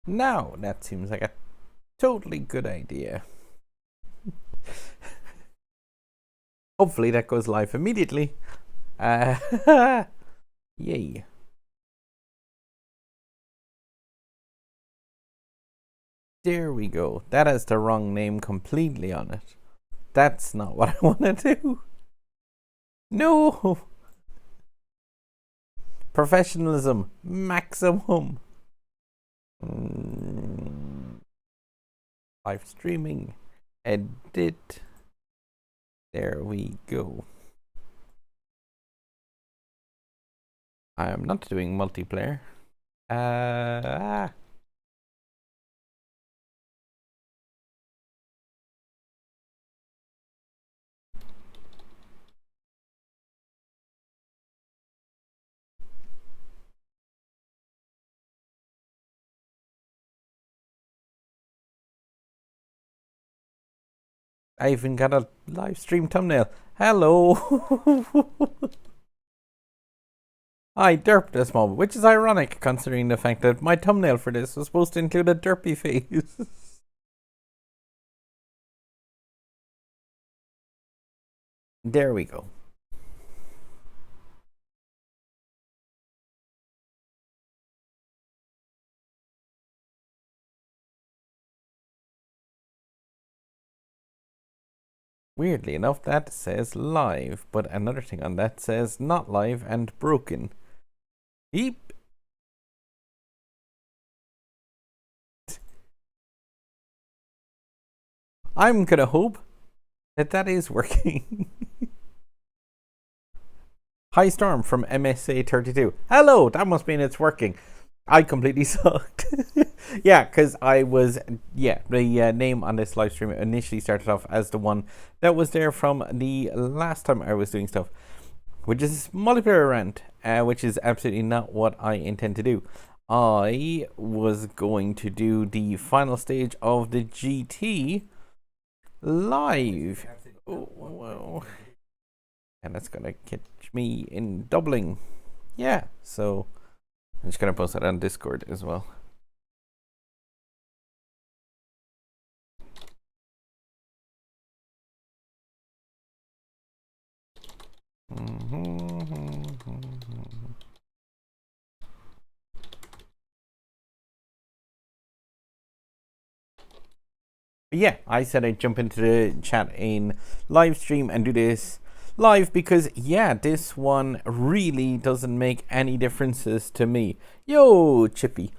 Now that seems like a totally good idea. Hopefully that goes live immediately. Yay. There we go. That has the wrong name completely on it. That's not what I want to do. No. Professionalism maximum. Live streaming. Edit. There we go. I am not doing multiplayer. I even got a live stream thumbnail. Hello. I derped this moment, which is ironic considering the fact that my thumbnail for this was supposed to include a derpy face. There we go. Weirdly enough, that says live, but another thing on that says not live and broken. Eep. I'm gonna hope that is working. Hi Storm from MSA32. Hello, that must mean it's working. I completely sucked. Yeah, because I was, the name on this live stream initially started off as the one that was there from the last time I was doing stuff, which is multiplayer rant, which is absolutely not what I intend to do. I was going to do the final stage of the GT live. Oh, and that's gonna catch me in doubling. Yeah, so I'm just gonna post that on Discord as well. Yeah, I said I'd jump into the chat in live stream and do this live because, yeah, this one really doesn't make any differences to me. Yo, Chippy.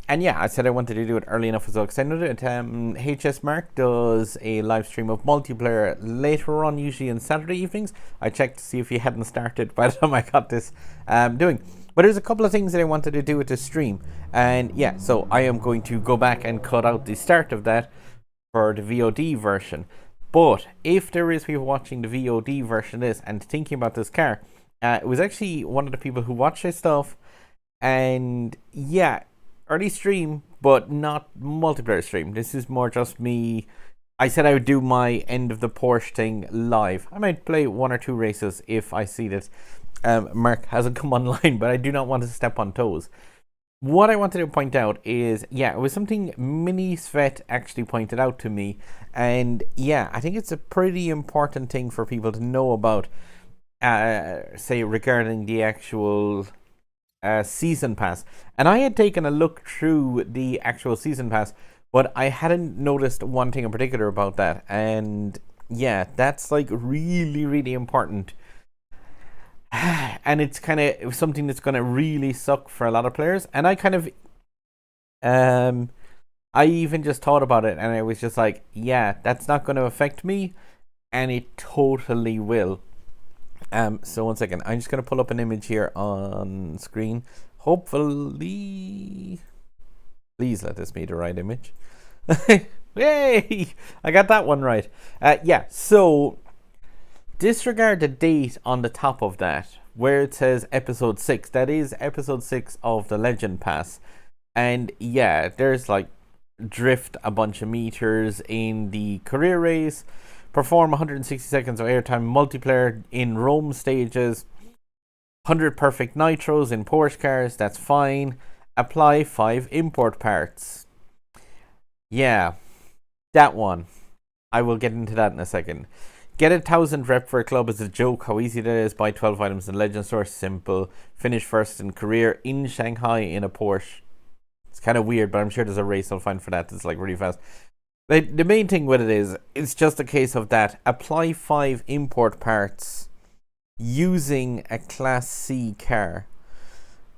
And yeah, I said I wanted to do it early enough as well because I know that HS Mark does a live stream of multiplayer later on, usually on Saturday evenings. I checked to see if he hadn't started by the time I got this doing. But there's a couple of things that I wanted to do with the stream. And yeah, so I am going to go back and cut out the start of that for the VOD version. But if there is people watching the VOD version of this and thinking about this car, it was actually one of the people who watched this stuff. And yeah, early stream, but not multiplayer stream. This is more just me. I said I would do my end of the Porsche thing live. I might play one or two races if I see that Mark hasn't come online, but I do not want to step on toes. What I wanted to point out is, yeah, it was something Mini Svet actually pointed out to me. And yeah, I think it's a pretty important thing for people to know about, say, regarding the actual season pass. And I had taken a look through the actual season pass, but I hadn't noticed one thing in particular about that. And yeah, that's like really, really important. And it's kind of something that's going to really suck for a lot of players. And I kind of, I even just thought about it and I was just like, yeah, that's not going to affect me. And it totally will. So 1 second, I'm just going to pull up an image here on screen. Hopefully, please let this be the right image. Yay! I got that one right. Yeah, so disregard the date on the top of that, where it says episode 6. That is episode 6 of the Legend Pass. And yeah, there's like drift a bunch of meters in the career race, perform 160 seconds of airtime multiplayer in Rome stages, 100 perfect nitros in Porsche cars, that's fine. apply 5 import parts. Yeah, that one. I will get into that in a second. Get 1,000 rep for a club is a joke. How easy that is. Buy 12 items in Legend Store. Simple. Finish first in career in Shanghai in a Porsche. It's kind of weird, but I'm sure there's a race I'll find for that that's like really fast. The main thing with it is, it's just a case of that. Apply 5 import parts using a Class C car.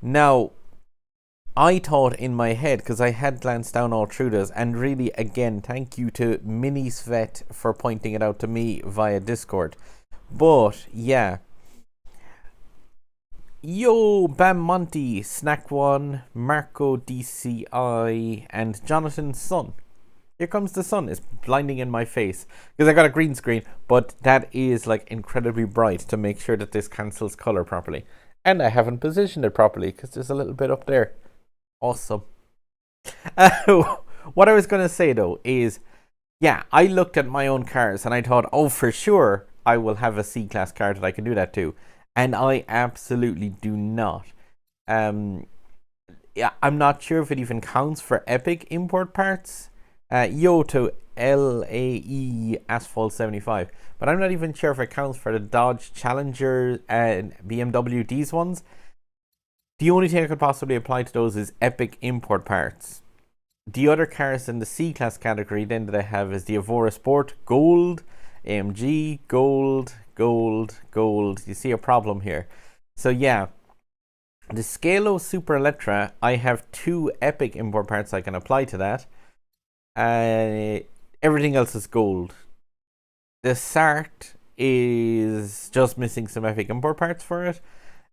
Now, I thought in my head, because I had glanced down all through this, and really, again, thank you to Mini Svet for pointing it out to me via Discord. But, yeah. Yo, Bam Monty, Snack One, Marco DCI, and Jonathan's son. Here comes the sun. It's blinding in my face because I got a green screen, but that is like incredibly bright to make sure that this cancels color properly. And I haven't positioned it properly because there's a little bit up there. Awesome. What I was going to say though is, yeah, I looked at my own cars and I thought, oh, for sure I will have a C-Class car that I can do that to. And I absolutely do not. Yeah, I'm not sure if it even counts for Epic import parts. Yo to LAE Asphalt 75, but I'm not even sure if it counts for the Dodge Challenger and BMW, these ones. The only thing I could possibly apply to those is Epic import parts. The other cars in the C-Class category then that I have is the Evora Sport Gold, AMG Gold, Gold. You see a problem here. So yeah, the Scalo Super Elettra, I have 2 Epic import parts I can apply to that. Everything else is gold. The Sart is just missing some Epic import parts for it.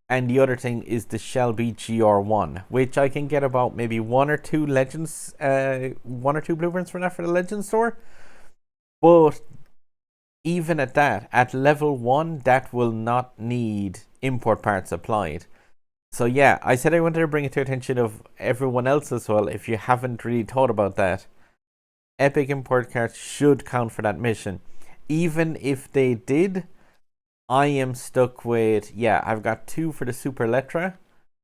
And the other thing is the Shelby GR1, which I can get about maybe 1 or 2 Legends, 1 or 2 blueprints for that for the Legends store. But even at that, at level 1, that will not need import parts applied. So yeah, I said I wanted to bring it to attention of everyone else as well, if you haven't really thought about that. Epic import cards should count for that mission. Even if they did, I am stuck with, yeah, I've got 2 for the Super Elettra,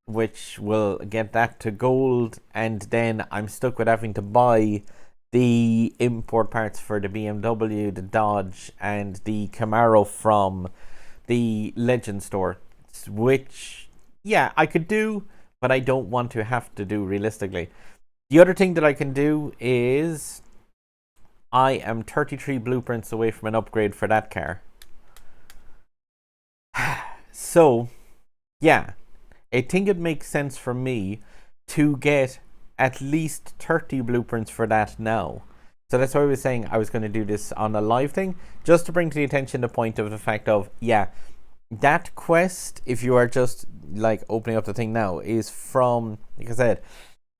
which will get that to gold, and then I'm stuck with having to buy the import parts for the BMW, the Dodge, and the Camaro from the Legend store, which, yeah, I could do, but I don't want to have to do realistically. The other thing that I can do is I am 33 blueprints away from an upgrade for that car. So, yeah, I think it makes sense for me to get at least 30 blueprints for that now. So that's why I was saying I was going to do this on a live thing, just to bring to the attention the point of the fact of, yeah, that quest, if you are just like opening up the thing now, is from, like I said,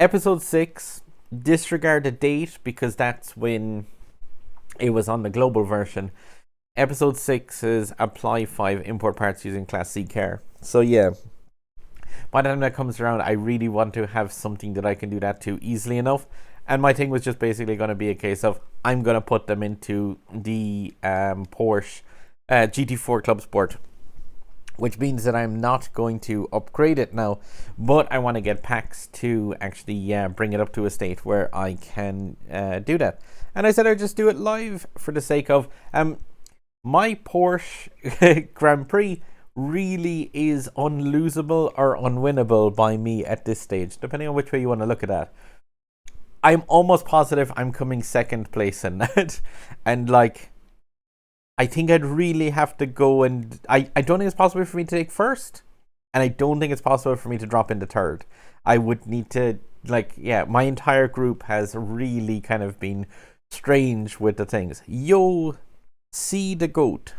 episode 6. Disregard the date because that's when it was on the global version. Episode 6 is apply 5 import parts using Class C car. So yeah, by the time that comes around, I really want to have something that I can do that to easily enough. And my thing was just basically going to be a case of, I'm going to put them into the Porsche GT4 Club Sport, which means that I'm not going to upgrade it now, but I want to get packs to actually bring it up to a state where I can do that. And I said I'd just do it live for the sake of my Porsche Grand Prix really is unlosable or unwinnable by me at this stage, depending on which way you want to look at that. I'm almost positive I'm coming second place in that. And like, I think I'd really have to go and I don't think it's possible for me to take first. And I don't think it's possible for me to drop into third. I would need to, like, yeah, my entire group has really kind of been strange with the things. Yo, see the goat.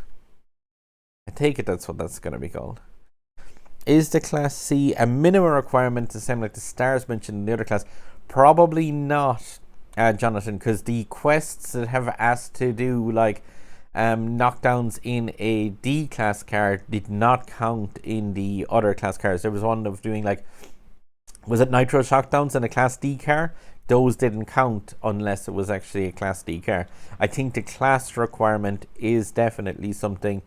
I take it that's what that's going to be called. Is the Class C a minimum requirement the same like the stars mentioned in the other class? Probably not, Jonathan, because the quests that have asked to do like knockdowns in a D class car did not count in the other class cars. There was one of doing like, was it nitro shockdowns in a Class D car? Those didn't count unless it was actually a Class D car. I think the class requirement is definitely something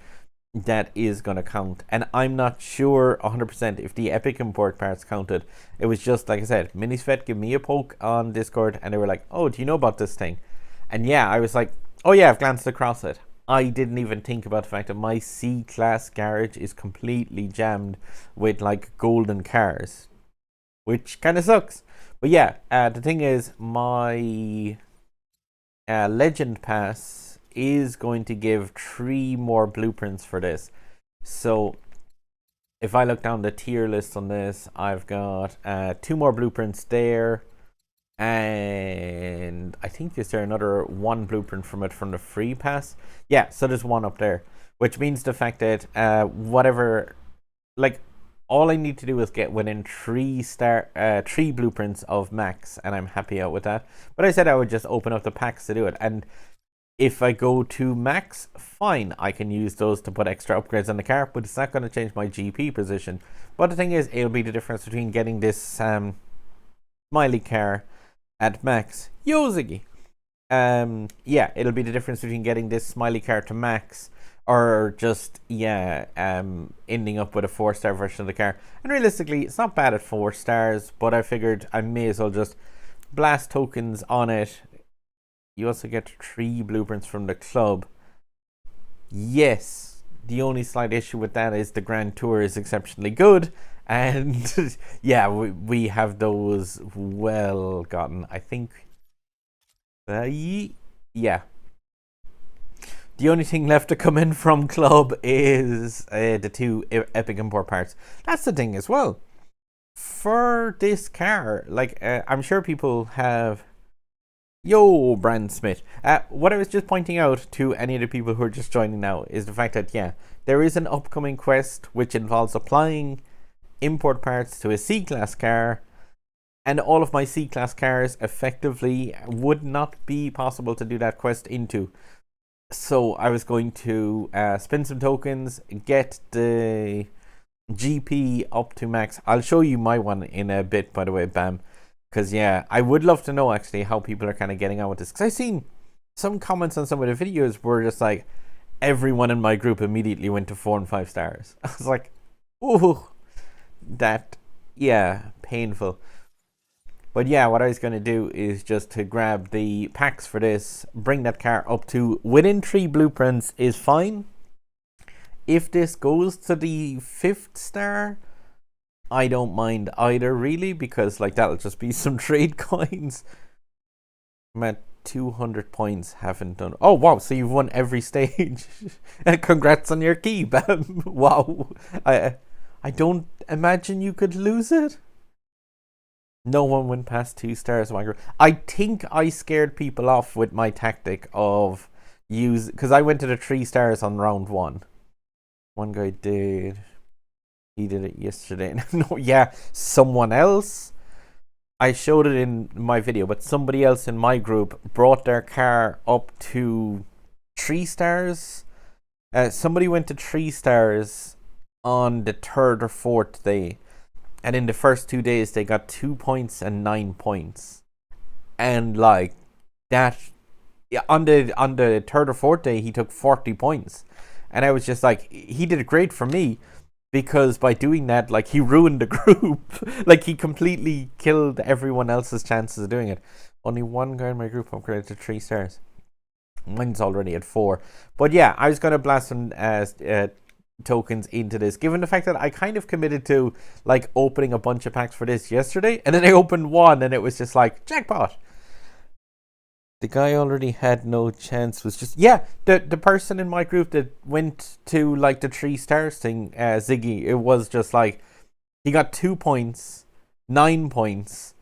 that is going to count. And I'm not sure 100% if the Epic import parts counted. It was just, like I said, Minisvet gave me a poke on Discord, and they were like, oh, do you know about this thing? And yeah, I was like, oh yeah, I've glanced across it. I didn't even think about the fact that my C-Class garage is completely jammed with, like, golden cars, which kind of sucks. But yeah, the thing is, my Legend Pass is going to give 3 more blueprints for this. So if I look down the tier list on this, I've got 2 more blueprints there, and I think is there another 1 blueprint from it from the free pass. Yeah, so there's 1 up there, which means the fact that whatever, like, all I need to do is get within 3 blueprints of max, and I'm happy out with that. But I said I would just open up the packs to do it, and if I go to max, fine, I can use those to put extra upgrades on the car, but it's not going to change my GP position. But the thing is, it'll be the difference between getting this smiley car at max. Yo, Ziggy! Yeah, it'll be the difference between getting this smiley car to max, or just, yeah, ending up with a 4-star version of the car. And realistically, it's not bad at 4 stars, but I figured I may as well just blast tokens on it. You also get 3 blueprints from the club. Yes, the only slight issue with that is the Grand Tour is exceptionally good. And yeah, we have those well gotten, I think. Yeah. The only thing left to come in from club is the 2 Epic import parts. That's the thing as well. For this car, like, I'm sure people have... Yo, Brand Smith. What I was just pointing out to any of the people who are just joining now is the fact that, yeah, there is an upcoming quest which involves applying import parts to a C-Class car, and all of my C-Class cars effectively would not be possible to do that quest into. So I was going to spend some tokens, get the GP up to max. I'll show you my one in a bit, by the way, Bam. Because, yeah, I would love to know, actually, how people are kind of getting on with this. Because I've seen some comments on some of the videos where just, like, everyone in my group immediately went to 4 and 5 stars. I was like, ooh, that, yeah, painful. But, yeah, what I was going to do is just to grab the packs for this, bring that car up to within 3 blueprints is fine. If this goes to the 5th star... I don't mind either, really, because, like, that'll just be some trade coins. I'm at 200 points, haven't done... Oh, wow, so you've won every stage. Congrats on your key, Bam. Wow. I don't imagine you could lose it. No one went past 2 stars. I think I scared people off with my tactic of use... Because I went to the 3 stars on round 1. One guy did... He did it yesterday. No, yeah, someone else. I showed it in my video, but somebody else in my group brought their car up to 3 stars. Somebody went to 3 stars on the 3rd or 4th day. And in the first 2 days, they got 2 points and 9 points. And, like, that... Yeah, on the 3rd or 4th day, he took 40 points. And I was just like, he did it great for me. Because by doing that, like, he ruined the group. Like, he completely killed everyone else's chances of doing it. Only 1 guy in my group upgraded to 3 stars. Mine's already at 4. But yeah, I was going to blast some tokens into this. Given the fact that I kind of committed to, like, opening a bunch of packs for this yesterday. And then I opened 1 and it was just like, jackpot. The guy already had no chance. Was just, yeah, the person in my group that went to, like, the 3 stars thing, Ziggy, it was just like, he got 2 points, 9 points,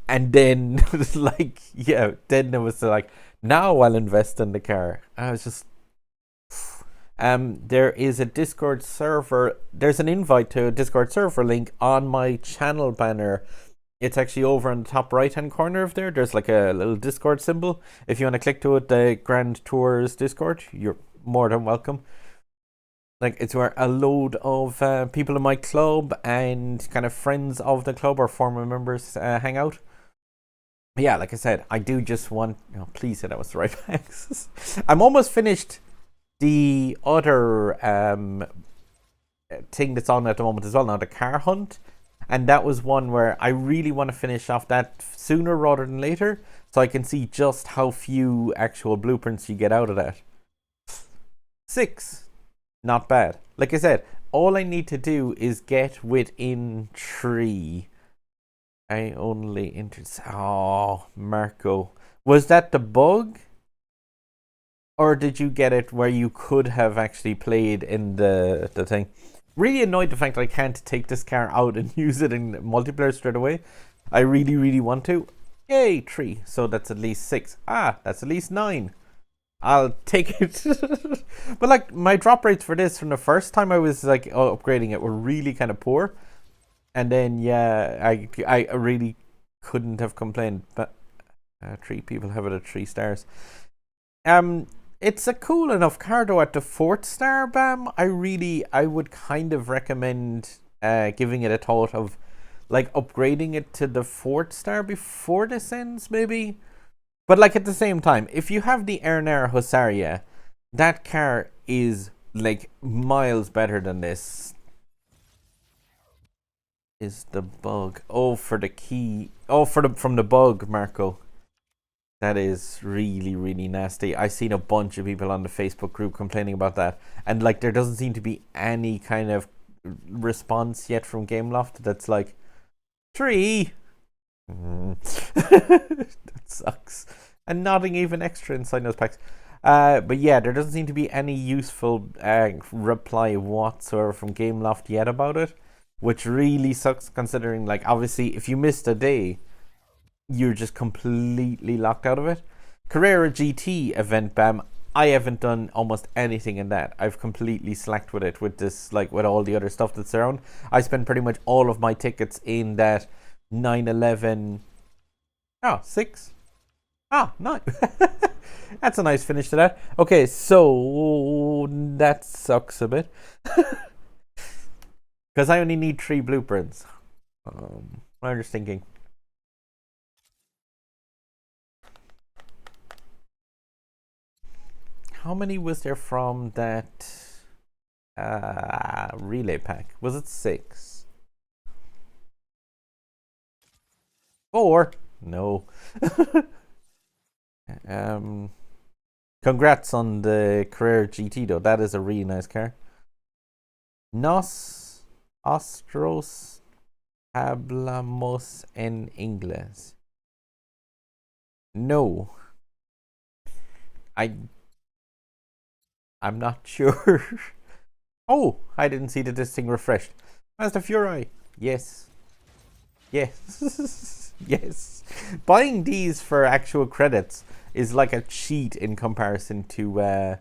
and then, like, yeah, then it was like, now I'll invest in the car. I was just, there is a Discord server, there's an invite to a Discord server link on my channel banner. It's actually over on the top right-hand corner of there. There's like a little Discord symbol. If you want to click to it, the Grand Tours Discord, you're more than welcome. Like, it's where a load of people in my club and kind of friends of the club or former members hang out. But yeah, like I said, I do just want... Oh, please say that was the right packs. I'm almost finished the other thing that's on at the moment as well now, the car hunt. And that was one where I really want to finish off that sooner rather than later, so I can see just how few actual blueprints you get out of that. 6. Not bad. Like I said, all I need to do is get within 3. I only entered... Oh, Marco. Was that the bug? Or did you get it where you could have actually played in the thing? Really annoyed the fact that I can't take this car out and use it in multiplayer straight away. I really, really want to. Yay, 3. So that's at least 6. Ah, that's at least 9. I'll take it. But like, my drop rates for this from the first time I was like upgrading it were really kind of poor. And then, yeah, I really couldn't have complained. But 3 people have it at 3 stars. It's a cool enough car though at the 4th star, Bam. I would kind of recommend giving it a thought of like upgrading it to the 4th star before this ends, maybe. But like at the same time, if you have the Erner Husaria, that car is like miles better than this. Is the bug? Oh, for the key. Oh, from the bug, Marco. That is really, really nasty. I've seen a bunch of people on the Facebook group complaining about that. And like there doesn't seem to be any kind of response yet from Gameloft that's like 3. That sucks. And nothing even extra inside those packs. But yeah, there doesn't seem to be any useful reply whatsoever from Gameloft yet about it. Which really sucks considering like obviously if you missed a day, you're just completely locked out of it. Carrera GT event, Bam. I haven't done almost anything in that. I've completely slacked with it with this, like with all the other stuff that's around. I spent pretty much all of my tickets in that 911. Oh, 6. Ah, 9. That's a nice finish to that. Okay, so that sucks a bit. Because I only need 3 blueprints. I'm just thinking. How many was there from that relay pack? Was it 6? 4? No. Congrats on the Carrera GT though. That is a really nice car. Nos Ostros hablamos en inglés. No. I'm not sure. Oh, I didn't see that this thing refreshed. Master Fury. Yes. Yes. Yes. Buying these for actual credits is like a cheat in comparison to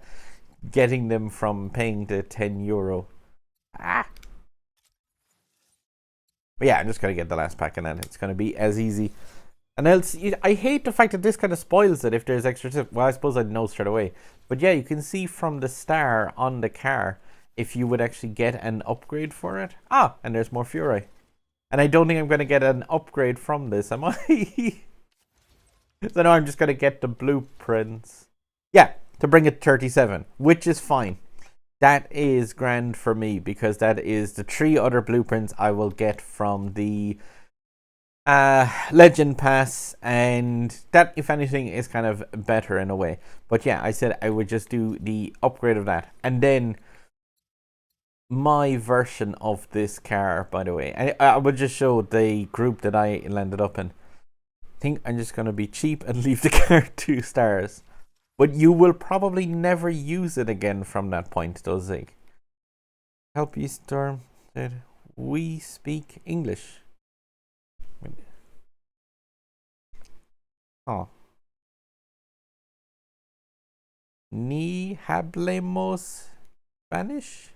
getting them from paying the €10. Ah. But yeah, I'm just going to get the last pack and then it's going to be as easy. And else, I hate the fact that this kind of spoils it if there's extra stuff. Well, I suppose I'd know straight away. But yeah, you can see from the star on the car if you would actually get an upgrade for it. Ah, and there's more Fury. And I don't think I'm going to get an upgrade from this, am I? So no, I'm just going to get the blueprints. Yeah, to bring it to 37, which is fine. That is grand for me because that is the 3 other blueprints I will get from the Legend Pass, and that, if anything, is kind of better in a way. But yeah, I said I would just do the upgrade of that. And then my version of this car, by the way, I would just show the group that I landed up in. I think I'm just going to be cheap and leave the car 2 stars. But you will probably never use it again from that point, though, Zig. Help you, Storm. Said, we speak English. Oh. Ni hablemos Spanish?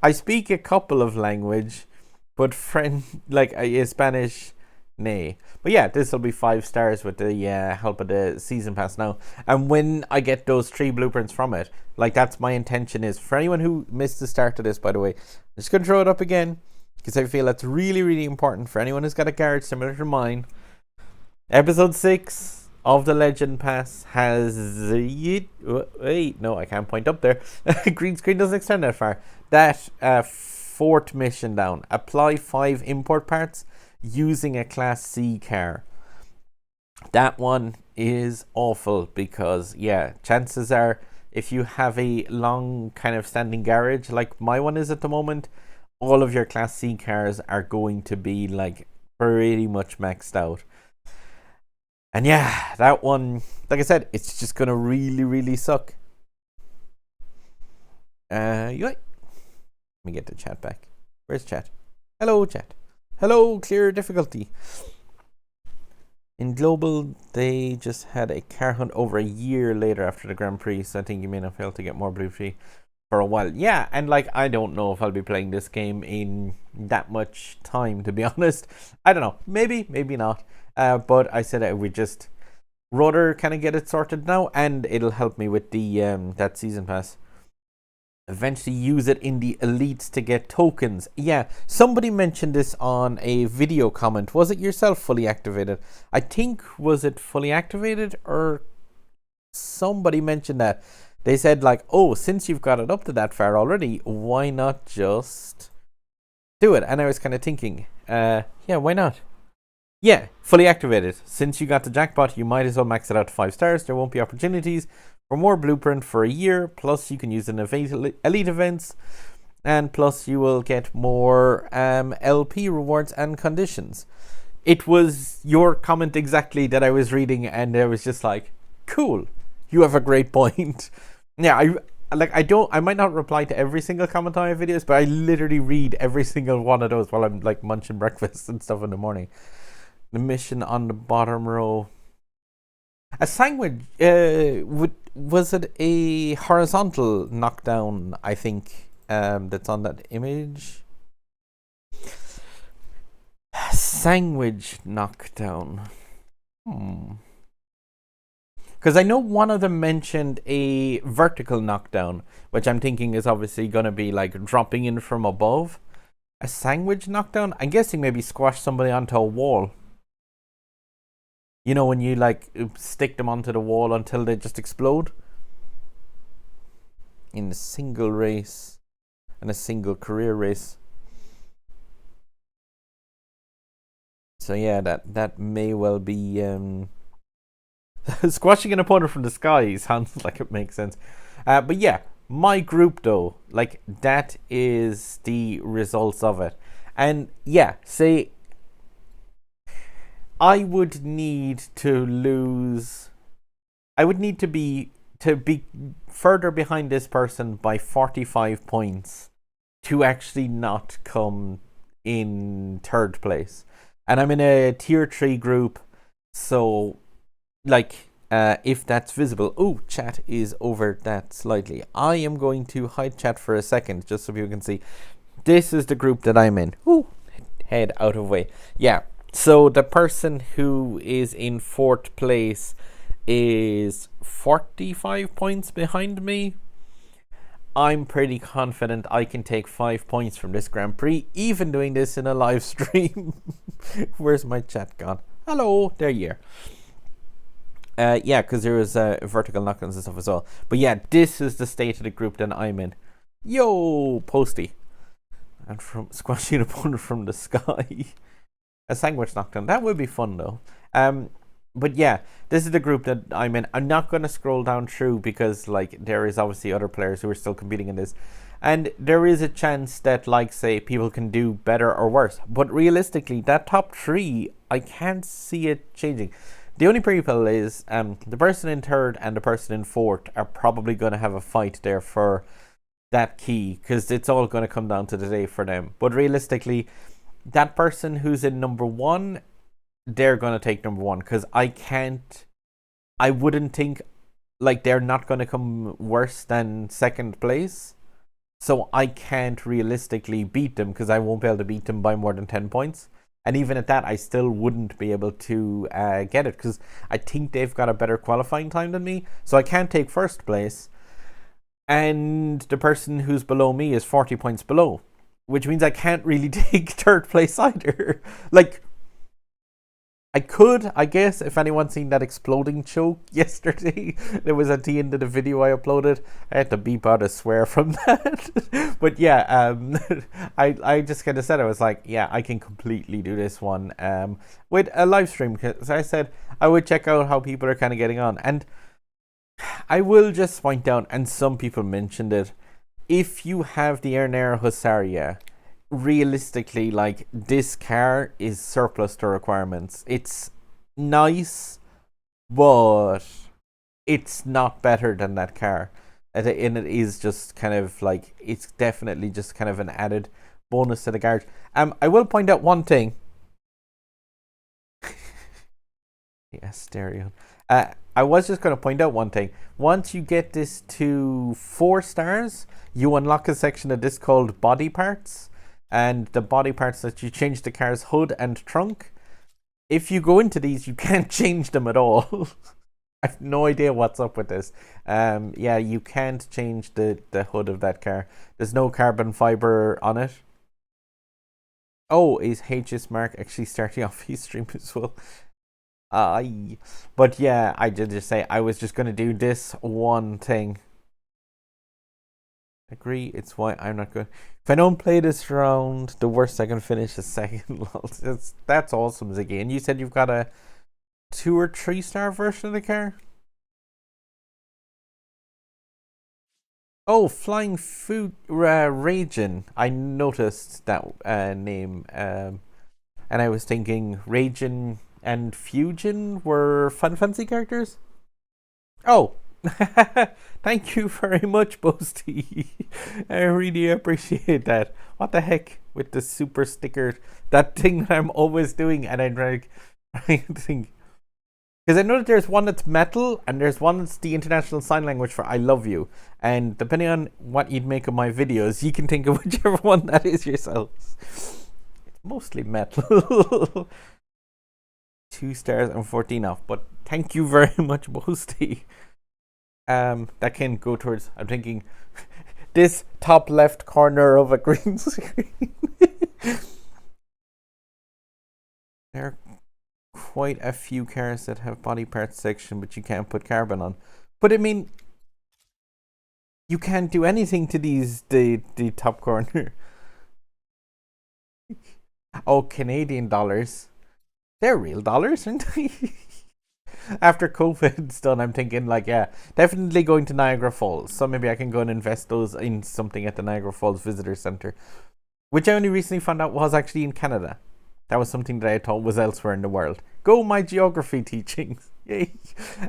I speak a couple of language, but Spanish, nay. But yeah, this will be 5 stars with the help of the season pass now. And when I get those 3 blueprints from it, like that's my intention is for anyone who missed the start of this, by the way, I'm just gonna throw it up again because I feel that's really, really important for anyone who's got a garage similar to mine. Episode 6, of the Legend Pass has wait, no, I can't point up there. Green screen doesn't extend that far. That fourth mission down. Apply 5 import parts using a Class C car. That one is awful because, yeah, chances are if you have a long kind of standing garage like my one is at the moment, all of your Class C cars are going to be like pretty much maxed out. And yeah, that one, like I said, it's just gonna really, really suck. Let me get the chat back. Where's chat? Hello, chat. Hello, clear difficulty. In global, they just had a car hunt over a year later after the Grand Prix, so I think you may not fail to get more Blue Tree for a while. Yeah, and like, I don't know if I'll be playing this game in that much time, to be honest. I don't know. Maybe, maybe not. But I said I would just rather kind of get it sorted now, and it'll help me with the that season pass. Eventually use it in the elites to get tokens. Yeah, somebody mentioned this on a video comment. Was it yourself, Fully Activated? I think, was it Fully Activated, or somebody mentioned that. They said like, oh, since you've got it up to that far already, why not just do it? And I was kind of thinking, yeah, why not? Yeah, Fully Activated. Since you got the jackpot, you might as well max it out to 5 stars. There won't be opportunities for more blueprint for a year. Plus, you can use it in elite events. And plus, you will get more LP rewards and conditions. It was your comment exactly that I was reading, and I was just like, cool. You have a great point. Yeah, I might not reply to every single comment on my videos, but I literally read every single one of those while I'm like munching breakfast and stuff in the morning. The mission on the bottom row. A sandwich, was it a horizontal knockdown, I think, that's on that image? Sandwich knockdown. Because I know one of them mentioned a vertical knockdown, which I'm thinking is obviously going to be like dropping in from above. A sandwich knockdown? I'm guessing maybe squash somebody onto a wall. You know, when you like stick them onto the wall until they just explode? In a single race. And a single career race. So yeah, that may well be squashing an opponent from the sky sounds like it makes sense. But yeah, my group though, like that is the results of it. And yeah, say I would need to lose. I would need to be further behind this person by 45 points to actually not come in third place. And I'm in a tier 3 group, so like if that's visible. Oh, chat is over that slightly. I am going to hide chat for a second just so people can see. This is the group that I'm in. Ooh, head out of way. Yeah. So the person who is in 4th place is 45 points behind me. I'm pretty confident I can take 5 points from this Grand Prix, even doing this in a live stream. Where's my chat gone? Hello, there you are. Yeah, because there was vertical knockdowns and stuff as well. But yeah, this is the state of the group that I'm in. Yo, Posty. And from squashing an opponent from the sky. A sandwich knockdown. That would be fun though. But yeah, this is the group that I'm in. I'm not going to scroll down through because like there is obviously other players who are still competing in this. And there is a chance that like say people can do better or worse. But realistically, that top 3, I can't see it changing. The only people is the person in 3rd and the person in 4th are probably going to have a fight there for that key because it's all going to come down to the day for them. But realistically, that person who's in number 1, they're going to take number 1 because I wouldn't think like they're not going to come worse than 2nd place. So I can't realistically beat them because I won't be able to beat them by more than 10 points. And even at that, I still wouldn't be able to get it because I think they've got a better qualifying time than me. So I can't take 1st place. And the person who's below me is 40 points below, which means I can't really take 3rd place either. Like, I could, I guess, if anyone's seen that exploding choke yesterday, it was at the end of the video I uploaded. I had to beep out a swear from that. But yeah, I just kind of said, I was like, yeah, I can completely do this one with a live stream. Because I said I would check out how people are kind of getting on. And I will just point out, and some people mentioned it, if you have the Air Husaria, realistically, like, this car is surplus to requirements. It's nice, but it's not better than that car. And it is just kind of like, it's definitely just kind of an added bonus to the garage. I will point out one thing. Yeah, stereo. I was just going to point out one thing. Once you get this to 4 stars, you unlock a section of this called body parts. And the body parts that you change the car's hood and trunk. If you go into these, you can't change them at all. I have no idea what's up with this. Yeah, you can't change the hood of that car. There's no carbon fiber on it. Oh, is HS Mark actually starting off his stream as well? But yeah, I did just say I was just going to do this one thing. Agree, it's why I'm not good. If I don't play this round, the worst I can finish is second. That's awesome, Ziggy. And you said you've got a 2 or 3 star version of the car? Oh, Flying Food Ragin. I noticed that name. And I was thinking Ragin and Fujin were Fun Fancy characters? Oh, thank you very much, Boasty. I really appreciate that. What the heck with the super sticker, that thing that I'm always doing, and I'm trying to think. Because I know that there's one that's metal, and there's one that's the international sign language for I love you. And depending on what you'd make of my videos, you can think of whichever one that is yourselves. It's mostly metal. 2 stars and 14 off. But thank you very much, Boasty. That can go towards, I'm thinking, this top left corner of a green screen. There are quite a few cars that have body parts section, but you can't put carbon on. But I mean, you can't do anything to these, the top corner. Oh, Canadian dollars. They're real dollars, aren't they? After COVID's done, I'm thinking, like, yeah, definitely going to Niagara Falls. So maybe I can go and invest those in something at the Niagara Falls Visitor Center, which I only recently found out was actually in Canada. That was something that I thought was elsewhere in the world. Go my geography teachings. Yay.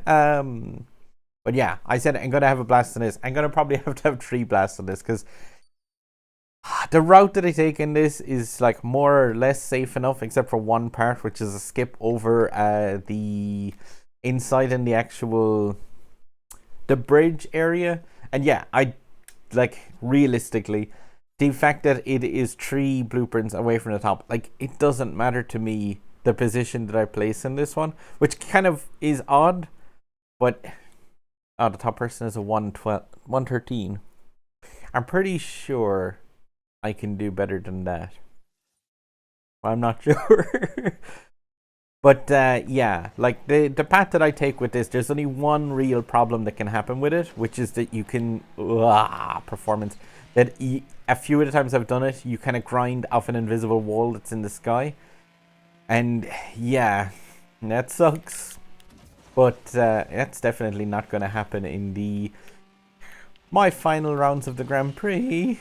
But yeah, I said I'm going to have a blast on this. I'm going to probably have to have 3 blasts on this, because the route that I take in this is like more or less safe enough, except for one part, which is a skip over the inside in the actual the bridge area. And yeah, I like, realistically, the fact that it is 3 blueprints away from the top, like, it doesn't matter to me the position that I place in this one, which kind of is odd. But the top person is a 113. I'm pretty sure I can do better than that. I'm not sure. But yeah, like, the path that I take with this, there's only one real problem that can happen with it, which is that you can performance, that a few of the times I've done it, you kind of grind off an invisible wall that's in the sky, and yeah, that sucks. But that's definitely not going to happen in my final rounds of the Grand Prix.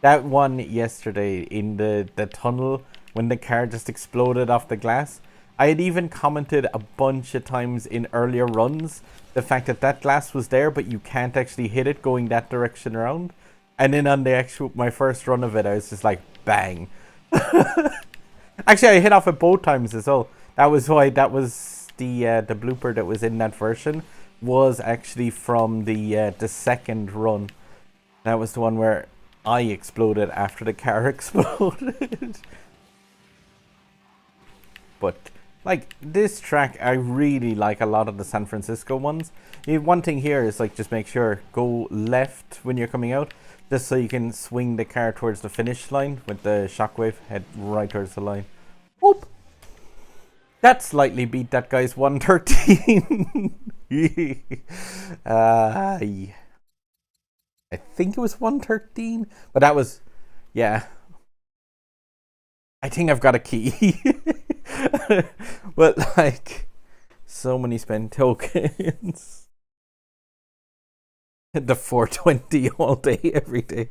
That one yesterday in the tunnel, when the car just exploded off the glass, I had even commented a bunch of times in earlier runs the fact that that glass was there, but you can't actually hit it going that direction around. And then on my first run of it, I was just like, bang. Actually, I hit off it both times as well. That was why the blooper that was in that version was actually from the second run. That was the one where I exploded after the car exploded. But like, this track, I really like a lot of the San Francisco ones. One thing here is, like, just make sure go left when you're coming out, just so you can swing the car towards the finish line with the shockwave, head right towards the line. Whoop. That slightly beat that guy's 113. Yeah. I think it was 113, but that was, yeah. I think I've got a key. But like, so many spent tokens. The 420 all day, every day.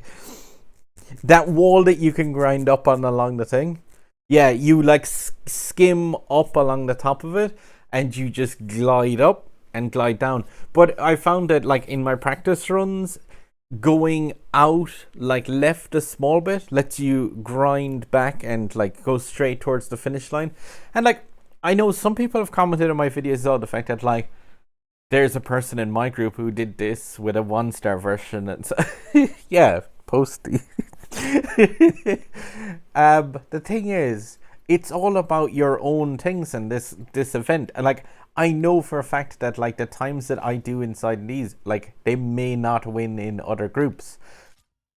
That wall that you can grind up on along the thing. Yeah, you like skim up along the top of it and you just glide up and glide down. But I found that like in my practice runs, going out like left a small bit lets you grind back and like go straight towards the finish line. And like I know some people have commented on my videos as well, the fact that like there's a person in my group who did this with a 1-star version, and so yeah, posty. The thing is, it's all about your own things in this event, and like I know for a fact that like the times that I do inside these, like they may not win in other groups,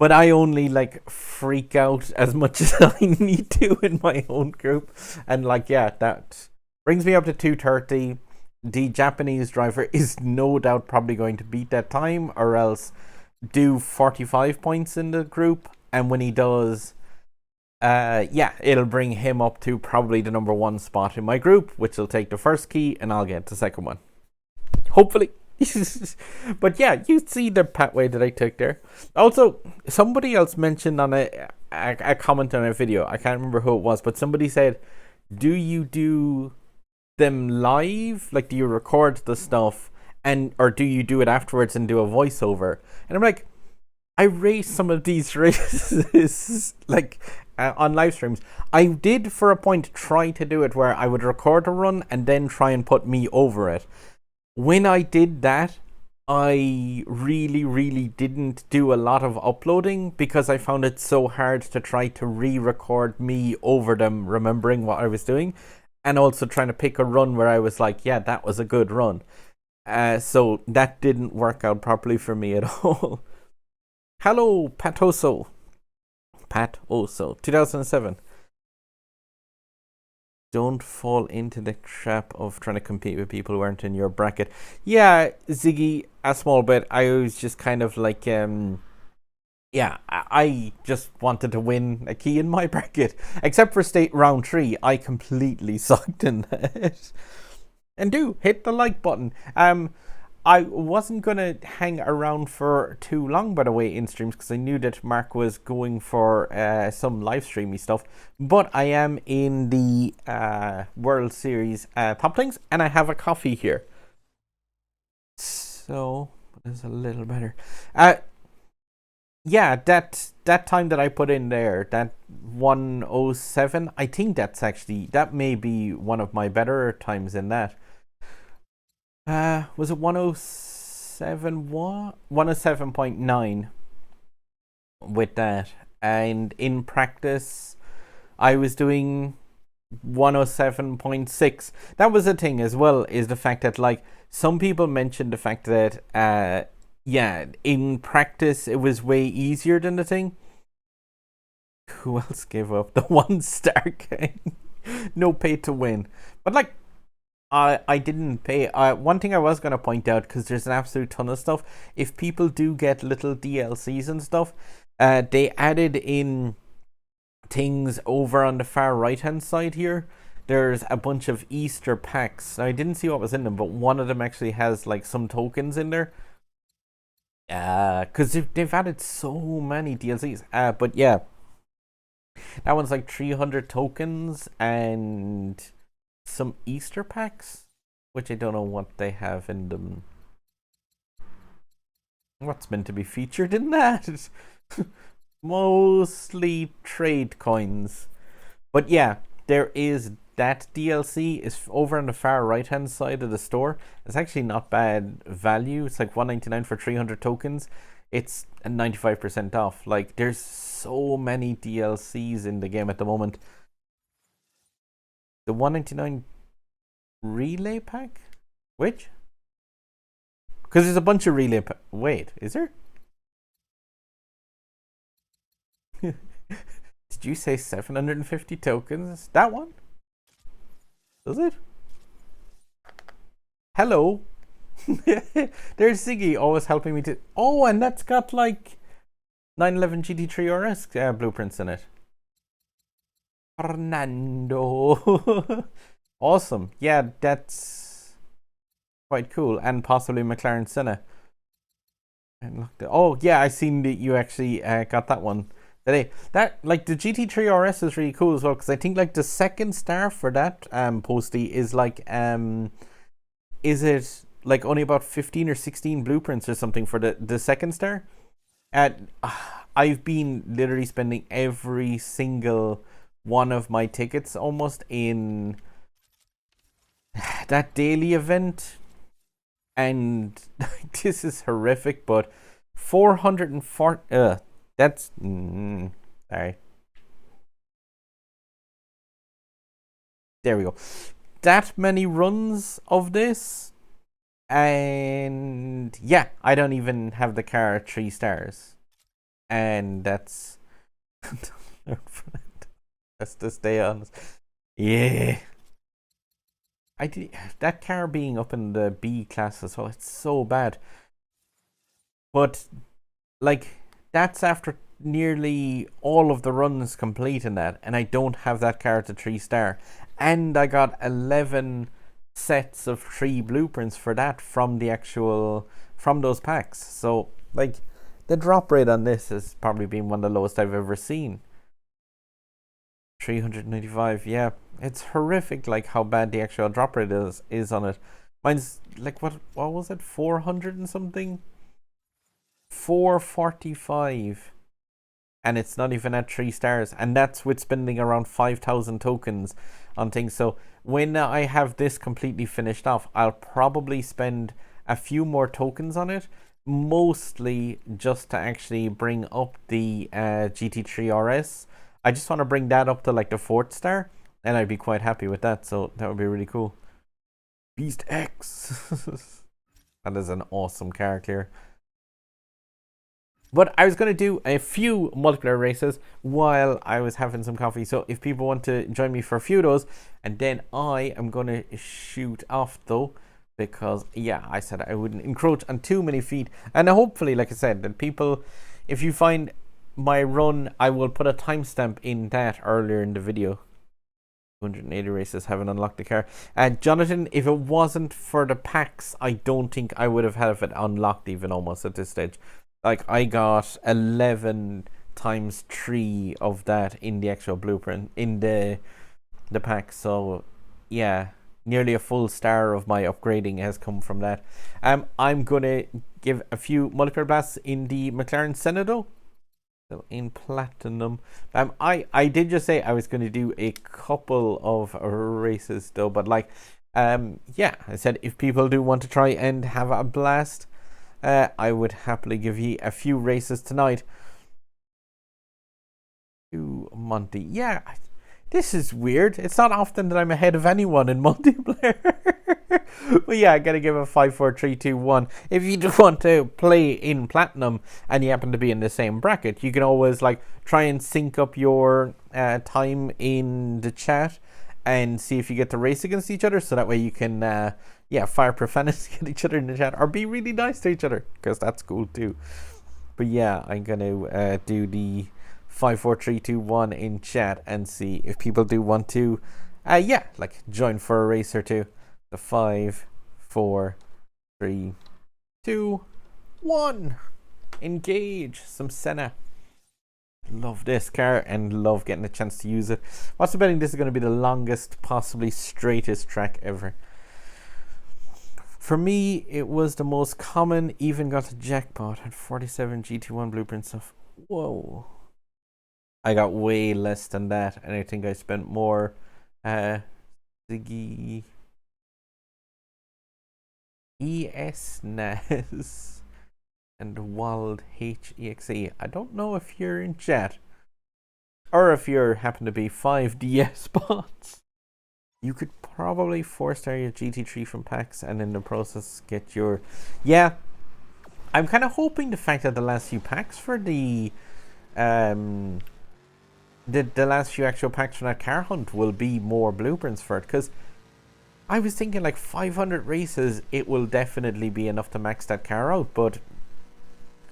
but I only like freak out as much as I need to in my own group, and like yeah, that brings me up to 230. The Japanese driver is no doubt probably going to beat that time, or else do 45 points in the group, and when he does, yeah, it'll bring him up to probably the number 1 spot in my group, which will take the first key and I'll get the second one, hopefully. But yeah, you see the pathway that I took there. Also, somebody else mentioned on a comment on a video, I can't remember who it was, but somebody said, do you do them live? Like, do you record the stuff and or do you do it afterwards and do a voiceover? And I'm like, I race some of these races like on live streams. I did for a point try to do it where I would record a run and then try and put me over it. When I did that, I really didn't do a lot of uploading because I found it so hard to try to re-record me over them, remembering what I was doing, and also trying to pick a run where I was like, yeah, that was a good run. So that didn't work out properly for me at all. Hello, Patoso. 2007. Don't fall into the trap of trying to compete with people who aren't in your bracket. Yeah, Ziggy, a small bit. I was just kind of like, yeah, I just wanted to win a key in my bracket. Except for state round 3, I completely sucked in that. And do hit the like button. I wasn't gonna hang around for too long, by the way, in streams, because I knew that Mark was going for some live streamy stuff. But I am in the World Series Pop Things, and I have a coffee here, so it's a little better. Yeah, that time that I put in there, that 107, I think that may be one of my better times in that. Was it 107 what? 107.9 with that. And in practice, I was doing 107.6. That was the thing as well, is the fact that like some people mentioned the fact that yeah, in practice it was way easier than the thing. Who else gave up the 1-star game? No pay to win. But like I didn't pay. One thing I was going to point out, because there's an absolute ton of stuff, if people do get little DLCs and stuff, they added in things over on the far right hand side here. There's a bunch of Easter packs. Now, I didn't see what was in them, but one of them actually has like some tokens in there. Because they've added so many DLCs. But yeah, that one's like 300 tokens and some Easter packs, which I don't know what they have in them. What's meant to be featured in that? Mostly trade coins. But yeah, there is that DLC is over on the far right hand side of the store. It's actually not bad value. It's like $1.99 for 300 tokens. It's 95% off. Like, there's so many DLCs in the game at the moment. The $1.99 relay pack? Which? Because there's a bunch of relay pack. Wait, is there? Did you say 750 tokens? That one? Does it? Hello. There's Ziggy always helping me to... Oh, and that's got like 911 GT3 RS blueprints in it. Fernando. Awesome. Yeah, that's quite cool. And possibly McLaren Senna. Oh, yeah, I seen that you actually got that one today. That, like, the GT3 RS is really cool as well, because I think, like, the second star for that postie is, like, is it, like, only about 15 or 16 blueprints or something for the second star? I've been literally spending every single one of my tickets almost in that daily event, and this is horrific, but 440 that's sorry, there we go, that many runs of this, and yeah, I don't even have the car at 3 stars, and that's that's to stay honest. Yeah, I did that car being up in the B class as well. It's so bad. But like, that's after nearly all of the runs complete in that, and I don't have that car to 3 star. And I got 11 sets of 3 blueprints for that from those packs. So like, the drop rate on this has probably been one of the lowest I've ever seen. 395, yeah, it's horrific, like how bad the actual drop rate is on it. Mine's like, what was it, 400 and something, 445, and it's not even at 3 stars, and that's with spending around 5,000 tokens on things. So when I have this completely finished off, I'll probably spend a few more tokens on it, mostly just to actually bring up the GT3 RS. I just want to bring that up to like the 4th star, and I'd be quite happy with that. So that would be really cool. Beast X. That is an awesome character. But I was going to do a few multiplayer races while I was having some coffee. So if people want to join me for a few of those, and then I am going to shoot off though, because yeah, I said I wouldn't encroach on too many feet. And hopefully, like I said, that people, if you find my run, I will put a timestamp in that earlier in the video. 280 races, haven't unlocked the car. And Jonathan, if it wasn't for the packs, I don't think I would have had it unlocked even almost at this stage. Like, I got 11 times 3 of that in the actual blueprint in the pack. So yeah, nearly a full star of my upgrading has come from that. I'm gonna give a few multiplayer blasts in the McLaren Senna though. So in platinum, I did just say I was going to do a couple of races though, but like, yeah, I said if people do want to try and have a blast, I would happily give you a few races tonight. To Monty, yeah, this is weird. It's not often that I'm ahead of anyone in multiplayer. But yeah, I gotta give a 5, 4, 3, 2, 1. If you do want to play in platinum and you happen to be in the same bracket, you can always like try and sync up your time in the chat and see if you get to race against each other. So that way you can yeah, fire profanity at each other in the chat, or be really nice to each other, because that's cool too. But yeah, I'm gonna do the 5, 4, 3, 2, 1 in chat and see if people do want to yeah, like join for a race or two. The 5, 4, 3, 2, 1. Engage some Senna. Love this car and love getting a chance to use it. What's the betting this is going to be the longest, possibly straightest track ever? For me, it was the most common, even got a jackpot at 47 GT1 blueprint stuff. Whoa. I got way less than that, and I think I spent more. Ziggy ESNAS and Wald HEXE. I don't know if you're in chat or if you happen to be 5DS bots. You could probably 4-star your GT3 from packs and in the process get your... Yeah, I'm kind of hoping the fact that the last few packs for the last few actual packs from that car hunt will be more blueprints for it, because I was thinking like 500 races, it will definitely be enough to max that car out, but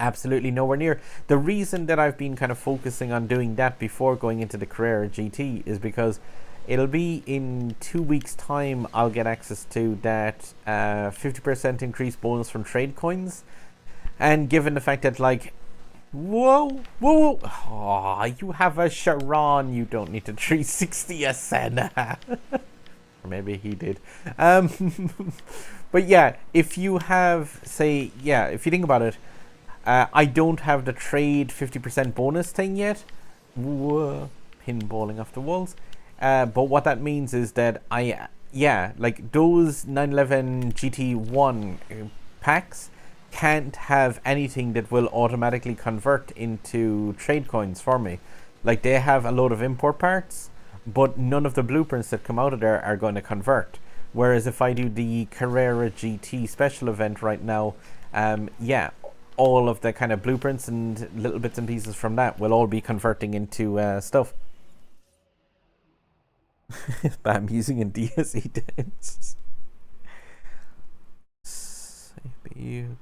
absolutely nowhere near. The reason that I've been kind of focusing on doing that before going into the Carrera GT is because it'll be in 2 weeks' time I'll get access to that 50% increase bonus from trade coins. And given the fact that, like, whoa, oh, you have a Sharon, you don't need to 360 a Senna. Or maybe he did. But yeah, if you have, say, yeah, if you think about it, I don't have the trade 50% bonus thing yet. Whoa, pinballing off the walls. But what that means is that like those 911 GT1 packs can't have anything that will automatically convert into trade coins for me. Like, they have a load of import parts, but none of the blueprints that come out of there are going to convert. Whereas if I do the Carrera GT special event right now, all of the kind of blueprints and little bits and pieces from that will all be converting into stuff. But I'm using a DSE tense. CPU.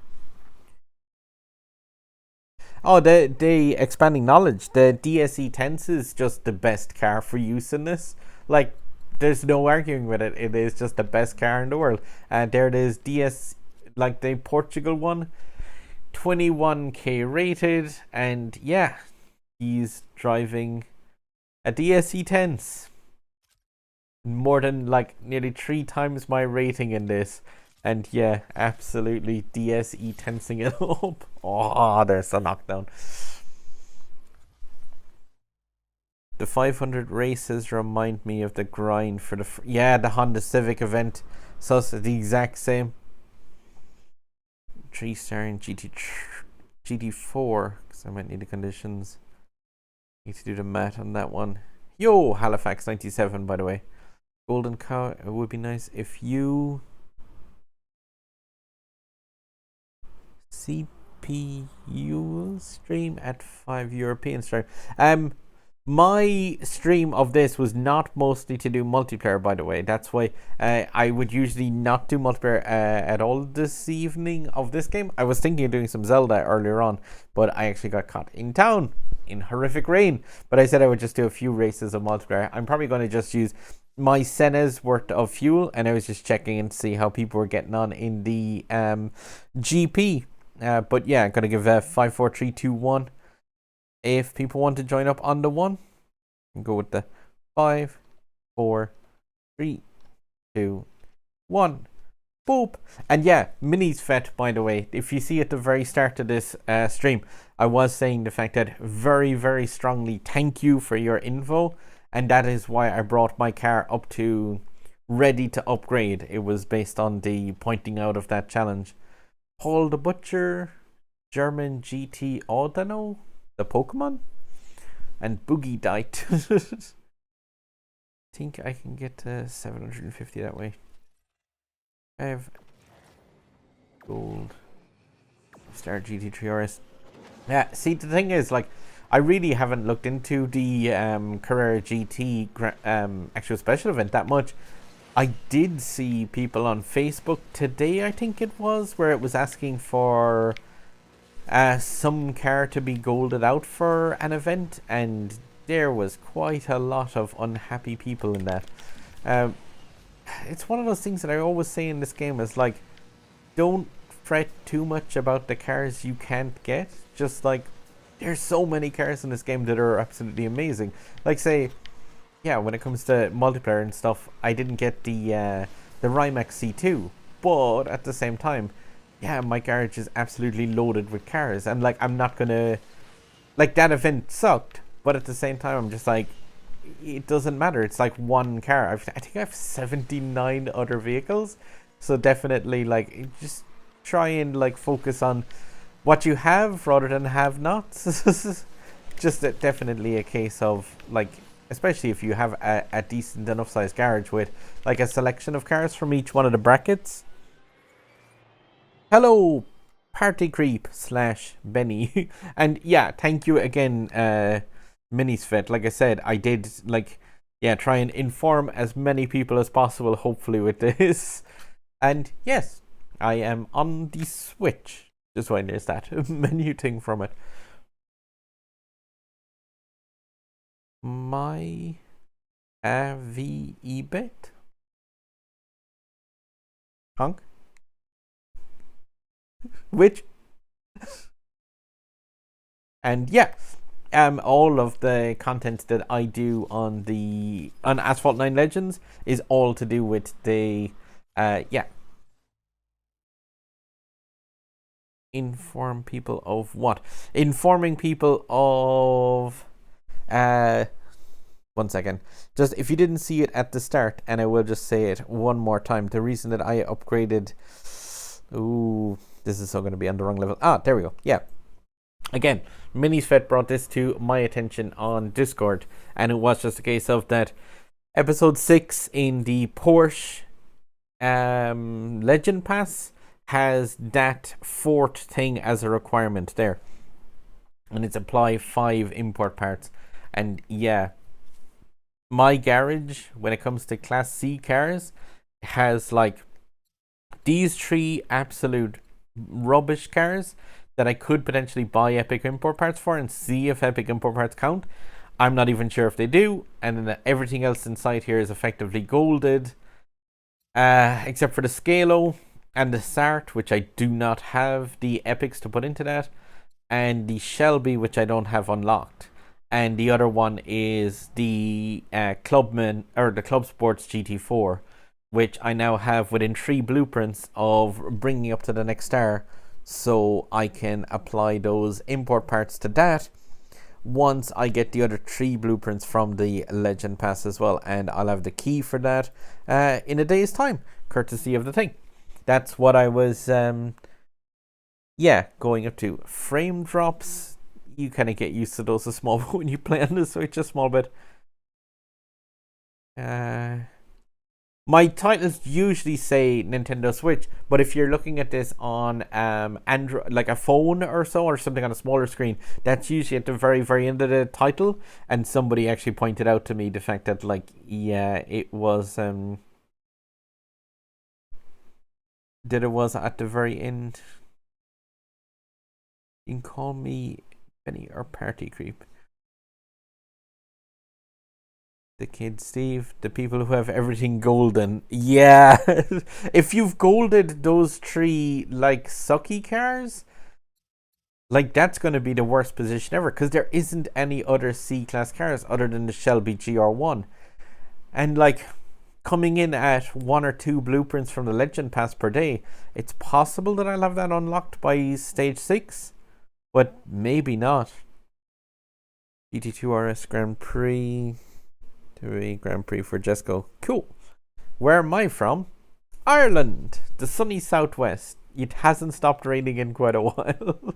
Oh, the expanding knowledge. The DSE tense is just the best car for use in this. Like, there's no arguing with it. It is just the best car in the world. There it is, like the Portugal one. 21k rated, and yeah, he's driving a DSE tense, more than like nearly 3 times my rating in this, and yeah, absolutely DSE tensing it up. Oh, there's a knockdown. The 500 races remind me of the grind for the the Honda Civic event, so it's the exact same. 3-star in GT4, because I might need the conditions. Need to do the math on that one. Yo, Halifax 97, by the way. Golden Cow, it would be nice if you CPU stream at 5 European stream. My stream of this was not mostly to do multiplayer, by the way. That's why I would usually not do multiplayer at all this evening of this game. I was thinking of doing some Zelda earlier on, but I actually got caught in town in horrific rain. But I said I would just do a few races of multiplayer. I'm probably going to just use my Senna's worth of fuel, and I was just checking in to see how people were getting on in the GP. But yeah, I'm going to give 5, 4, 3, 2, 1. If people want to join up on the one, go with the 5, 4, 3, 2, 1. Boop. And yeah, Mini's Fet, by the way, if you see at the very start of this stream, I was saying the fact that very, very strongly thank you for your info. And that is why I brought my car up to ready to upgrade. It was based on the pointing out of that challenge. Paul the Butcher, German GT Audano, the Pokemon, and Boogie Dite. I think I can get to 750 that way. I have gold Star GT3 RS. Yeah, see, the thing is, like, I really haven't looked into the Carrera GT actual special event that much. I did see people on Facebook today, I think it was, where it was asking for some car to be golded out for an event, and there was quite a lot of unhappy people in that. It's one of those things that I always say in this game is, like, don't fret too much about the cars you can't get. Just, like, there's so many cars in this game that are absolutely amazing. Like, say, yeah, when it comes to multiplayer and stuff, I didn't get the Rimac C2, but at the same time, yeah, my garage is absolutely loaded with cars, and like, I'm not gonna, like, that event sucked, but at the same time, I'm just like, it doesn't matter. It's like one car. I think I have 79 other vehicles, so definitely, like, just try and, like, focus on what you have rather than have nots. Just definitely a case of, like, especially if you have a decent enough sized garage with, like, a selection of cars from each one of the brackets. Hello, Party Creep / Benny. And yeah, thank you again, Minisfet. Like I said, I did, like, yeah, try and inform as many people as possible, hopefully, with this. And yes, I am on the Switch. Just why there's that menu thing from it. My VE bit? Honk? Which? And yeah, all of the content that I do on Asphalt 9 Legends is all to do with the yeah. Inform people of what? Informing people of 1 second. Just if you didn't see it at the start, and I will just say it one more time. The reason that I upgraded, ooh, this is so going to be on the wrong level. Ah, there we go. Yeah. Again, Minisfet brought this to my attention on Discord, and it was just a case of that episode 6 in the Porsche Legend Pass has that 4th thing as a requirement there, and it's apply 5 import parts. And yeah, my garage, when it comes to Class C cars, has like these 3 absolute rubbish cars that I could potentially buy Epic import parts for and see if Epic import parts count. I'm not even sure if they do, and then everything else inside here is effectively golded, except for the Scalo and the Sart, which I do not have the epics to put into that, and the Shelby, which I don't have unlocked. And the other one is the Clubman, or the Club Sports GT4, which I now have within 3 blueprints of bringing up to the next star, so I can apply those import parts to that once I get the other 3 blueprints from the Legend Pass as well. And I'll have the key for that in a day's time, courtesy of the thing. That's what I was, going up to. Frame drops, you kind of get used to those a small bit when you play on the Switch a small bit. My titles usually say Nintendo Switch, but if you're looking at this on Android, like a phone or so, or something on a smaller screen, that's usually at the very, very end of the title. And somebody actually pointed out to me the fact that, like, yeah, it was that it was at the very end. You can call me Benny or Party Creep. The kid Steve, the people who have everything golden. Yeah. If you've golded those 3 like sucky cars, like that's going to be the worst position ever, because there isn't any other C-class cars other than the Shelby GR1. And like coming in at 1 or 2 blueprints from the Legend Pass per day, it's possible that I'll have that unlocked by stage 6, but maybe not. GT2 RS Grand Prix. Grand Prix for Jesco. Cool. Where am I from? Ireland. The sunny southwest. It hasn't stopped raining in quite a while.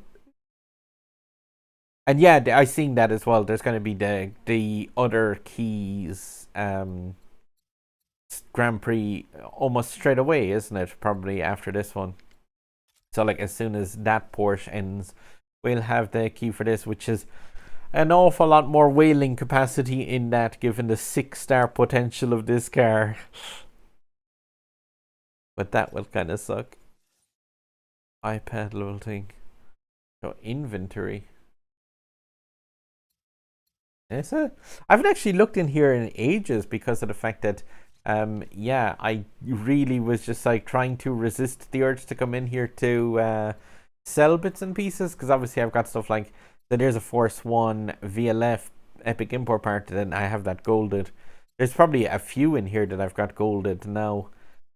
And yeah, I seen that as well. There's going to be the other keys Grand Prix almost straight away, isn't it? Probably after this one. So like as soon as that Porsche ends, we'll have the key for this, which is an awful lot more whaling capacity in that, given the 6-star potential of this car. But that will kind of suck. iPad little thing. So inventory. Is it? I haven't actually looked in here in ages because of the fact that I really was just like trying to resist the urge to come in here to sell bits and pieces, because obviously I've got stuff like, so there's a Force 1 VLF Epic import part, and I have that golded. There's probably a few in here that I've got golded now.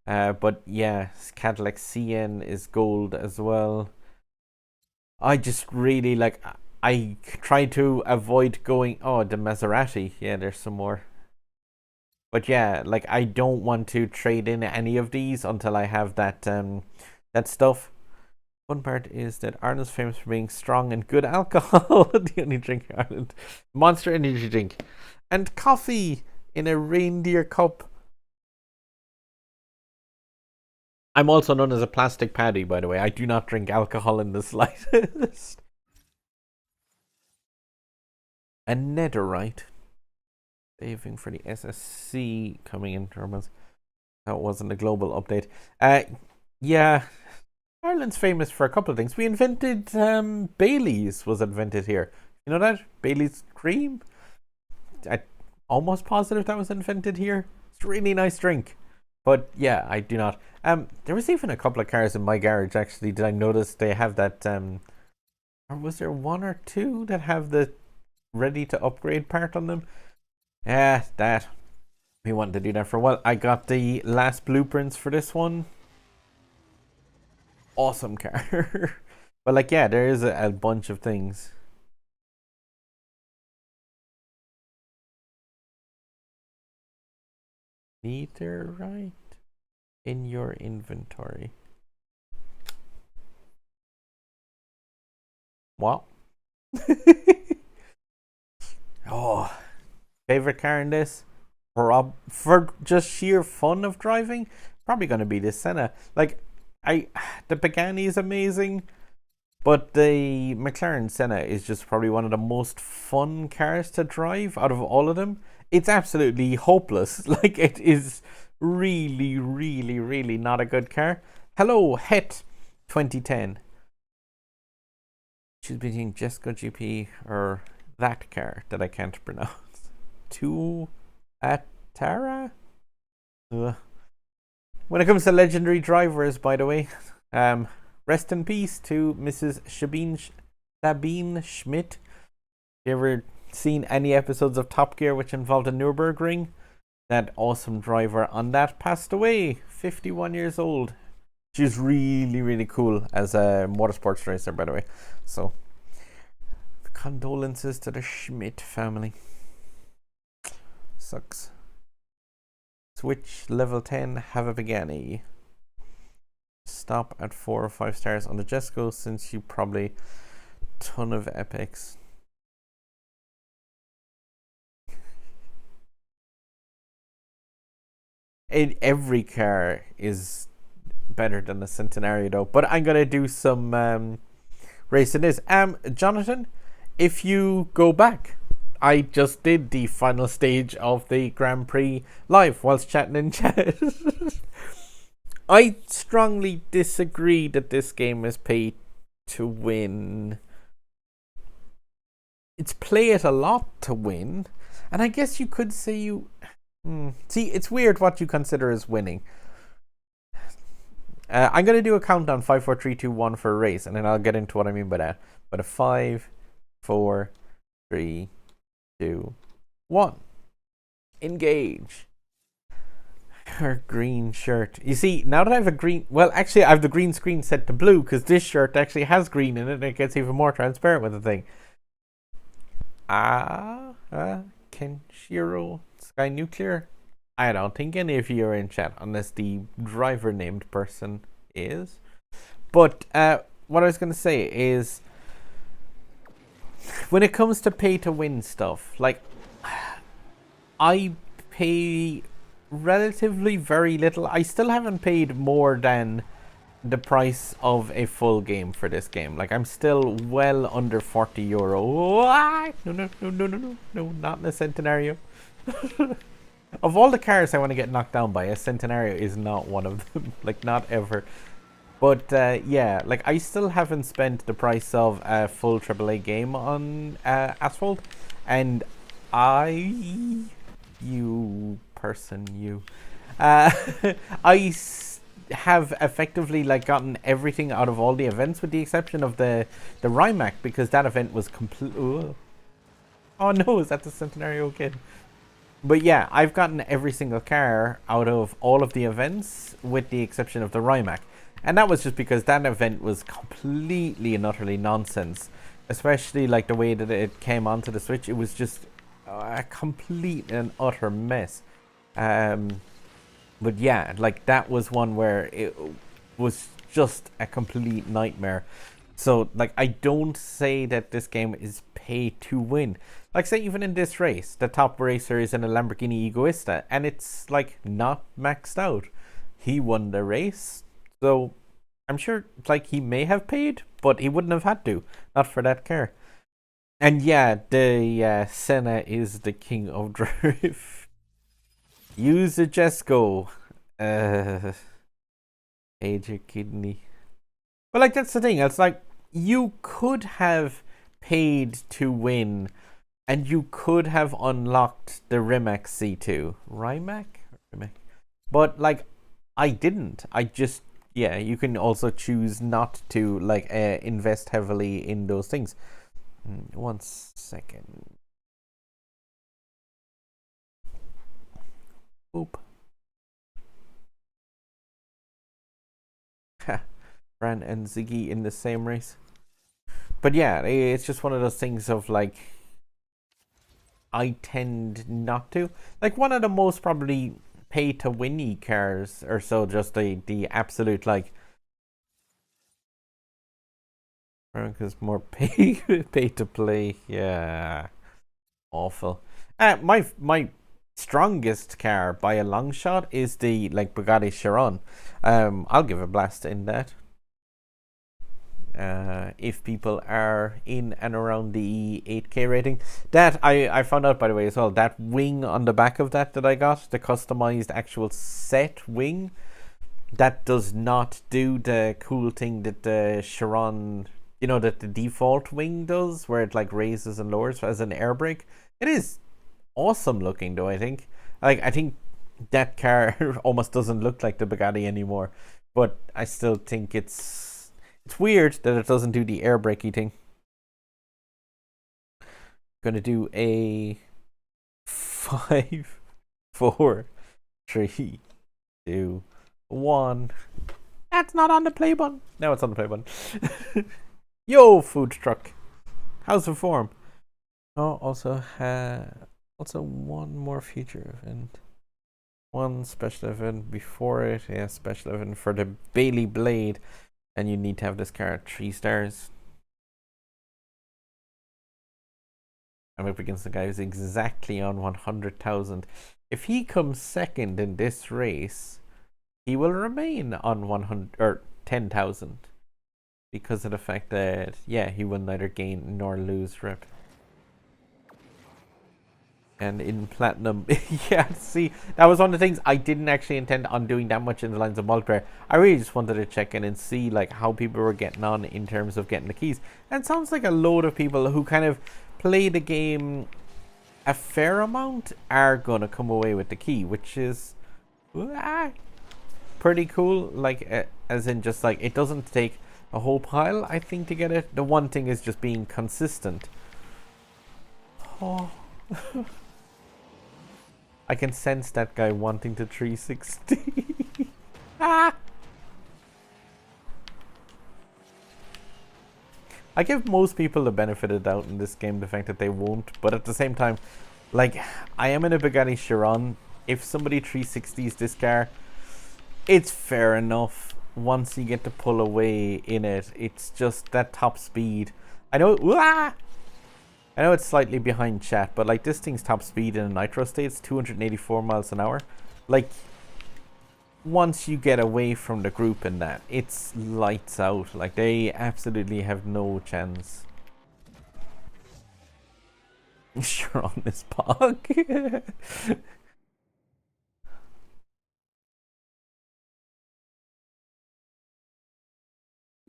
But yeah, Cadillac CN is gold as well. I just really like, I try to avoid going, oh, the Maserati. Yeah, there's some more. But yeah, like I don't want to trade in any of these until I have that that stuff. One part is that Ireland's famous for being strong and good alcohol. The only drink in Ireland. Monster energy drink. And coffee in a reindeer cup. I'm also known as a plastic paddy, by the way. I do not drink alcohol in the slightest. A netherite. Saving for the SSC coming in terms. That wasn't a global update. Yeah, Ireland's famous for a couple of things. We invented Bailey's was invented here. You know that? Bailey's cream? I'm almost positive that was invented here. It's a really nice drink. But yeah, I do not. There was even a couple of cars in my garage actually. Did I notice they have that or was there one or two that have the ready to upgrade part on them? Yeah, that. We wanted to do that for a while. I got the last blueprints for this one. Awesome car. But like, yeah, there is a bunch of things. Netherite in your inventory. What? Oh, favorite car in this? For just sheer fun of driving, probably gonna be this Senna. Like, the Pagani is amazing, but the McLaren Senna is just probably one of the most fun cars to drive out of all of them. It's absolutely hopeless. Like, it is really, really, really not a good car. Hello, Het 2010. She's between Jessica GP or that car that I can't pronounce. Two Atara? When it comes to legendary drivers, by the way, rest in peace to Mrs. Sabine Schmidt. You ever seen any episodes of Top Gear which involved a Nürburgring? That awesome driver on that passed away, 51 years old. She's really, really cool as a motorsports racer, by the way. So, condolences to the Schmidt family. Sucks. Switch level 10, have a Pagani. Stop at 4 or 5 stars on the Jesco since you probably ton of epics. Every car is better than the Centenario though, but I'm gonna do some racing this. Jonathan, if you go back, I just did the final stage of the Grand Prix live whilst chatting in chat. I strongly disagree that this game is pay to win. It's play it a lot to win, and I guess you could say you. See, it's weird what you consider as winning. I'm going to do a countdown 5, 4, 3, 2, 1 for a race, and then I'll get into what I mean by that. But a 5, 4, 3, 2, 1. Engage. Her green shirt. You see, now that I have a green... Well, actually, I have the green screen set to blue because this shirt actually has green in it and it gets even more transparent with the thing. Kenshiro Sky Nuclear. I don't think any of you are in chat unless the driver named person is. But what I was going to say is when it comes to pay to win stuff, like I pay relatively very little. I still haven't paid more than the price of a full game for this game. Like I'm still well under €40. No, not in a Centenario. Of all the cars I want to get knocked down by, a Centenario is not one of them. Like, not ever. But, yeah, like, I still haven't spent the price of a full AAA game on Asphalt. And you, I have effectively, like, gotten everything out of all the events with the exception of the Rimac, because that event was complete. Oh, no, is that the Centenario kid? But yeah, I've gotten every single car out of all of the events with the exception of the Rimac. And that was just because that event was completely and utterly nonsense. Especially like the way that it came onto the Switch. It was just a complete and utter mess. But yeah, like that was one where it was just a complete nightmare. So like I don't say that this game is pay to win. Like, say, even in this race, the top racer is in a Lamborghini Egoista, and it's, like, not maxed out. He won the race, so I'm sure, like, he may have paid, but he wouldn't have had to. Not for that car. And yeah, the Senna is the king of drift. Use the Jesco. Age your kidney. But like that's the thing. It's like you could have paid to win, and you could have unlocked the Rimac C2. Rimac? Rimac. But like I didn't. I just yeah, you can also choose not to like invest heavily in those things. 1 second. Oop. Fran and Ziggy in the same race. But yeah, it's just one of those things of like I tend not to. Like one of the most probably pay to winny cars or so, just the absolute like because more pay to play. Yeah. Awful. My strongest car by a long shot is the like Bugatti Chiron. I'll give a blast in that. If people are in and around the 8K rating. That I found out by the way as well, that wing on the back of that I got, the customized actual set wing, that does not do the cool thing that the Chiron, that the default wing does, where it like raises and lowers as an air brake. It is awesome looking though, I think. Like I think that car almost doesn't look like the Bugatti anymore, but I still think it's weird that it doesn't do the air brakey thing. Gonna do a 5, 4, 3, 2, 1. That's not on the play button. Now it's on the play button. Yo, food truck. How's the form? Oh, also one more future event. One special event before it. Yeah, special event for the Bailey Blade. And you need to have this car at 3 stars. I'm up against the guy who's exactly on 100,000. If he comes second in this race, he will remain on 100 or 10,000 because of the fact that he will neither gain nor lose rep. And in platinum, see, that was one of the things I didn't actually intend on doing that much in the lines of multiplayer. I really just wanted to check in and see like how people were getting on in terms of getting the keys. And it sounds like a load of people who kind of play the game a fair amount are gonna come away with the key, which is pretty cool. Like as in just like it doesn't take a whole pile, I think, to get it. The one thing is just being consistent. Oh. I can sense that guy wanting to 360. I give most people the benefit of the doubt in this game, the fact that they won't, but at the same time, like, I am in a Bugatti Chiron. If somebody 360s this car, it's fair enough. Once you get to pull away in it, it's just that top speed. I know it's slightly behind chat, but like this thing's top speed in a nitro state is 284 miles an hour. Like, once you get away from the group in that, it's lights out. Like, they absolutely have no chance. Sure, on this pog.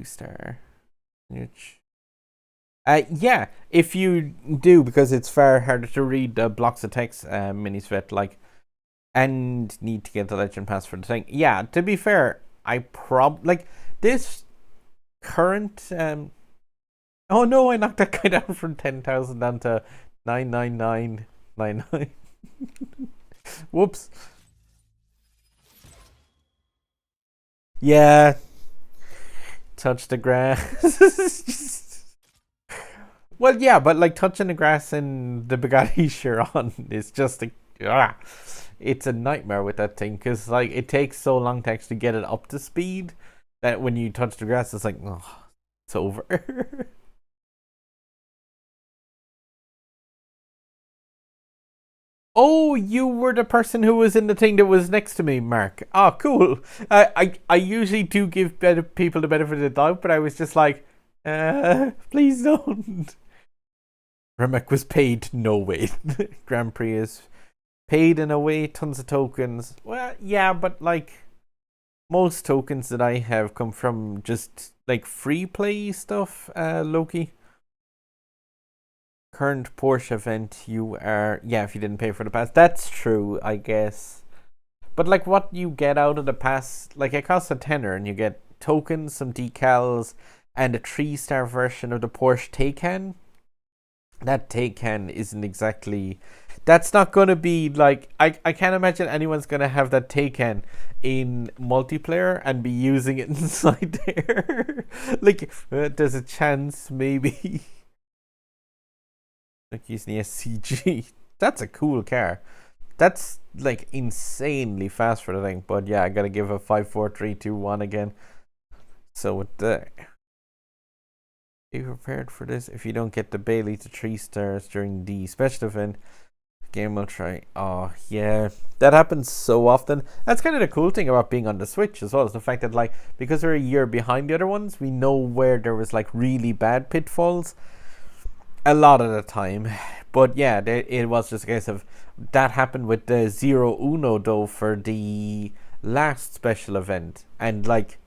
2-star. Yeah, if you do, because it's far harder to read blocks of text, Minisvet, like, and need to get the legend pass for the thing. Yeah, to be fair, I like this current. Oh no, I knocked that guy down from 10,000 down to 99999. Whoops. Yeah. Touch the grass. Well, yeah, but like touching the grass in the Bugatti Chiron is just it's a nightmare with that thing, because like it takes so long to actually get it up to speed that when you touch the grass, it's like, oh, it's over. Oh, you were the person who was in the thing that was next to me, Mark. Oh, cool. I usually do give people the benefit of the doubt, but I was just like, please don't. Rimac was paid, no way. Grand Prix is paid in a way, tons of tokens. Well, yeah, but like most tokens that I have come from just like free play stuff, Loki. Current Porsche event, you are, yeah, if you didn't pay for the pass. That's true, I guess. But like what you get out of the pass, like it costs a tenner and you get tokens, some decals, and a 3-star version of the Porsche Taycan. That Taycan isn't exactly, that's not going to be like, I can't imagine anyone's going to have that Taycan in multiplayer and be using it inside there. Like there's a chance maybe. Like using the SCG. That's a cool car. That's like insanely fast for the thing. But yeah, I gotta give a 5, 4, 3, 2, 1 again. So with the, be prepared for this. If you don't get the Bailey to 3 stars during the special event, the game will try. Oh yeah, that happens so often. That's kind of the cool thing about being on the Switch as well, is the fact that like because we're a year behind the other ones, we know where there was like really bad pitfalls a lot of the time. But yeah, it was just a case of that happened with the Zero Uno though for the last special event, and like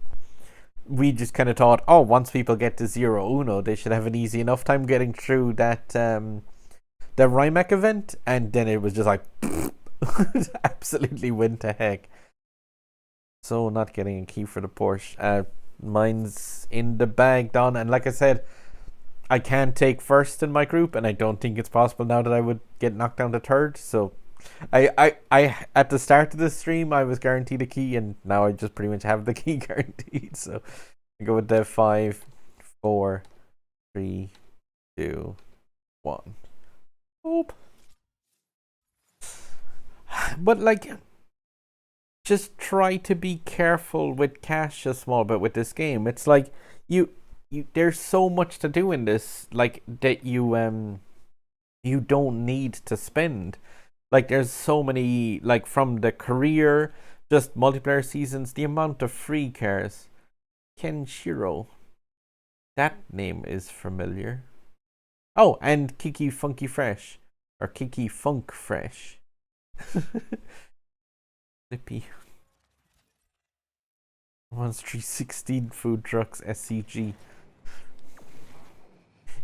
we just kind of thought, oh, once people get to Zero Uno, they should have an easy enough time getting through that the Rimac event, and then it was just like absolutely went to heck. So not getting a key for the Porsche. Mine's in the bag, Don, and like I said, I can't take first in my group, and I don't think it's possible now that I would get knocked down to third. So I at the start of the stream I was guaranteed a key, and now I just pretty much have the key guaranteed. So I go with the 5, 4, 3, 2, 1. Oop. But like, just try to be careful with cash a small bit with this game. It's like you there's so much to do in this, like that you don't need to spend. Like there's so many, like from the career, just multiplayer seasons, the amount of free cars. Kenshiro, that name is familiar. Oh, and Kiki Funky Fresh, or Kiki Funk Fresh. Flippy. 316 food trucks SCG.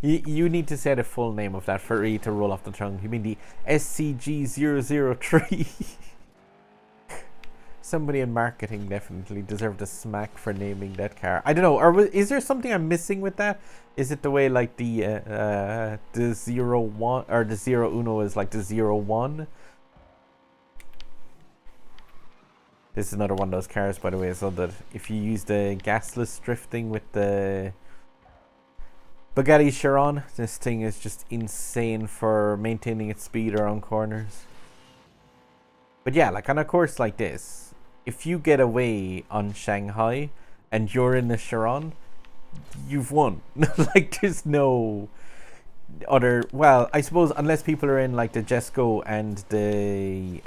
You need to say the full name of that for E to roll off the tongue. You mean the SCG-003? Somebody in marketing definitely deserved a smack for naming that car. I don't know. Or is there something I'm missing with that? Is it the way like the 01 or the 0 Uno is like the 01? This is another one of those cars, by the way, so that if you use the gasless drifting with the Bugatti Chiron, this thing is just insane for maintaining its speed around corners. But yeah, like on a course like this, if you get away on Shanghai and you're in the Chiron, you've won. Like there's no other, well, I suppose unless people are in like the Jesco and the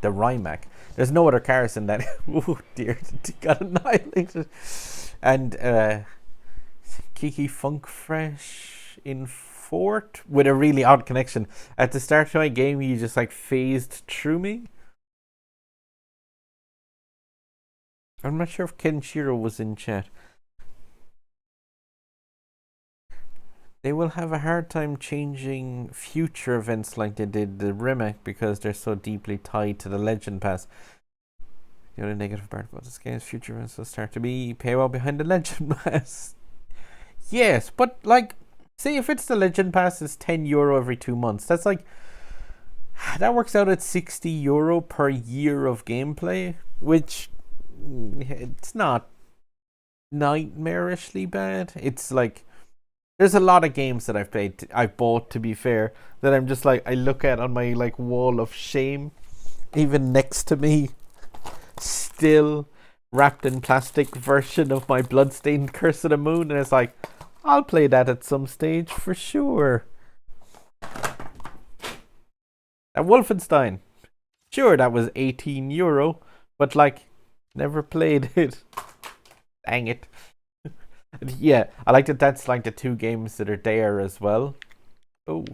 Rimac, there's no other cars in that. Oh dear, got annihilated. And Kiki Funk Fresh in fourth with a really odd connection. At the start of my game, you just like phased through me. I'm not sure if Kenshiro was in chat. They will have a hard time changing future events like they did the Rimac because they're so deeply tied to the Legend Pass. The only negative part about this game is future events will start to be paywall behind the Legend Pass. Yes, but like, say if it's the Legend Pass, it's €10 every 2 months. That's like, that works out at €60 per year of gameplay, which it's not nightmarishly bad. It's like, there's a lot of games that I've bought, to be fair, that I'm just like, I look at on my like wall of shame, even next to me, still wrapped in plastic version of my bloodstained Curse of the Moon, and it's like, I'll play that at some stage for sure. And Wolfenstein, sure, that was €18, but like, never played it. Dang it. Yeah, I like that that's like the 2 games that are there as well. Oh.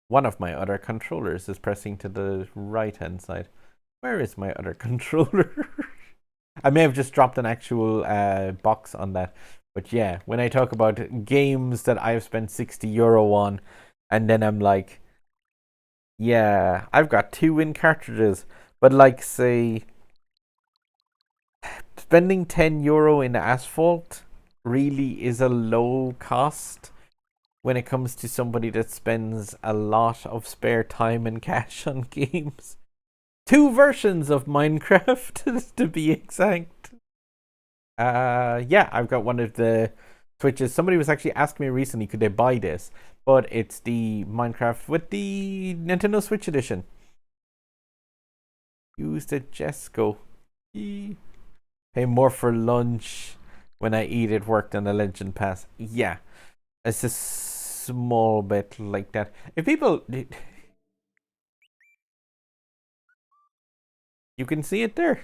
One of my other controllers is pressing to the right-hand side. Where is my other controller? I may have just dropped an actual box on that. But yeah, when I talk about games that I've spent €60 on, and then I'm like, yeah, I've got 2 in cartridges. But like, say, spending €10 in Asphalt really is a low cost when it comes to somebody that spends a lot of spare time and cash on games. 2 versions of Minecraft, to be exact. Yeah, I've got one of the Switches. Somebody was actually asking me recently, could they buy this? But it's the Minecraft with the Nintendo Switch edition. Use the Jesco. Pay more for lunch when I eat at work than the Legend Pass. Yeah, it's a small bit like that. If people, you can see it there.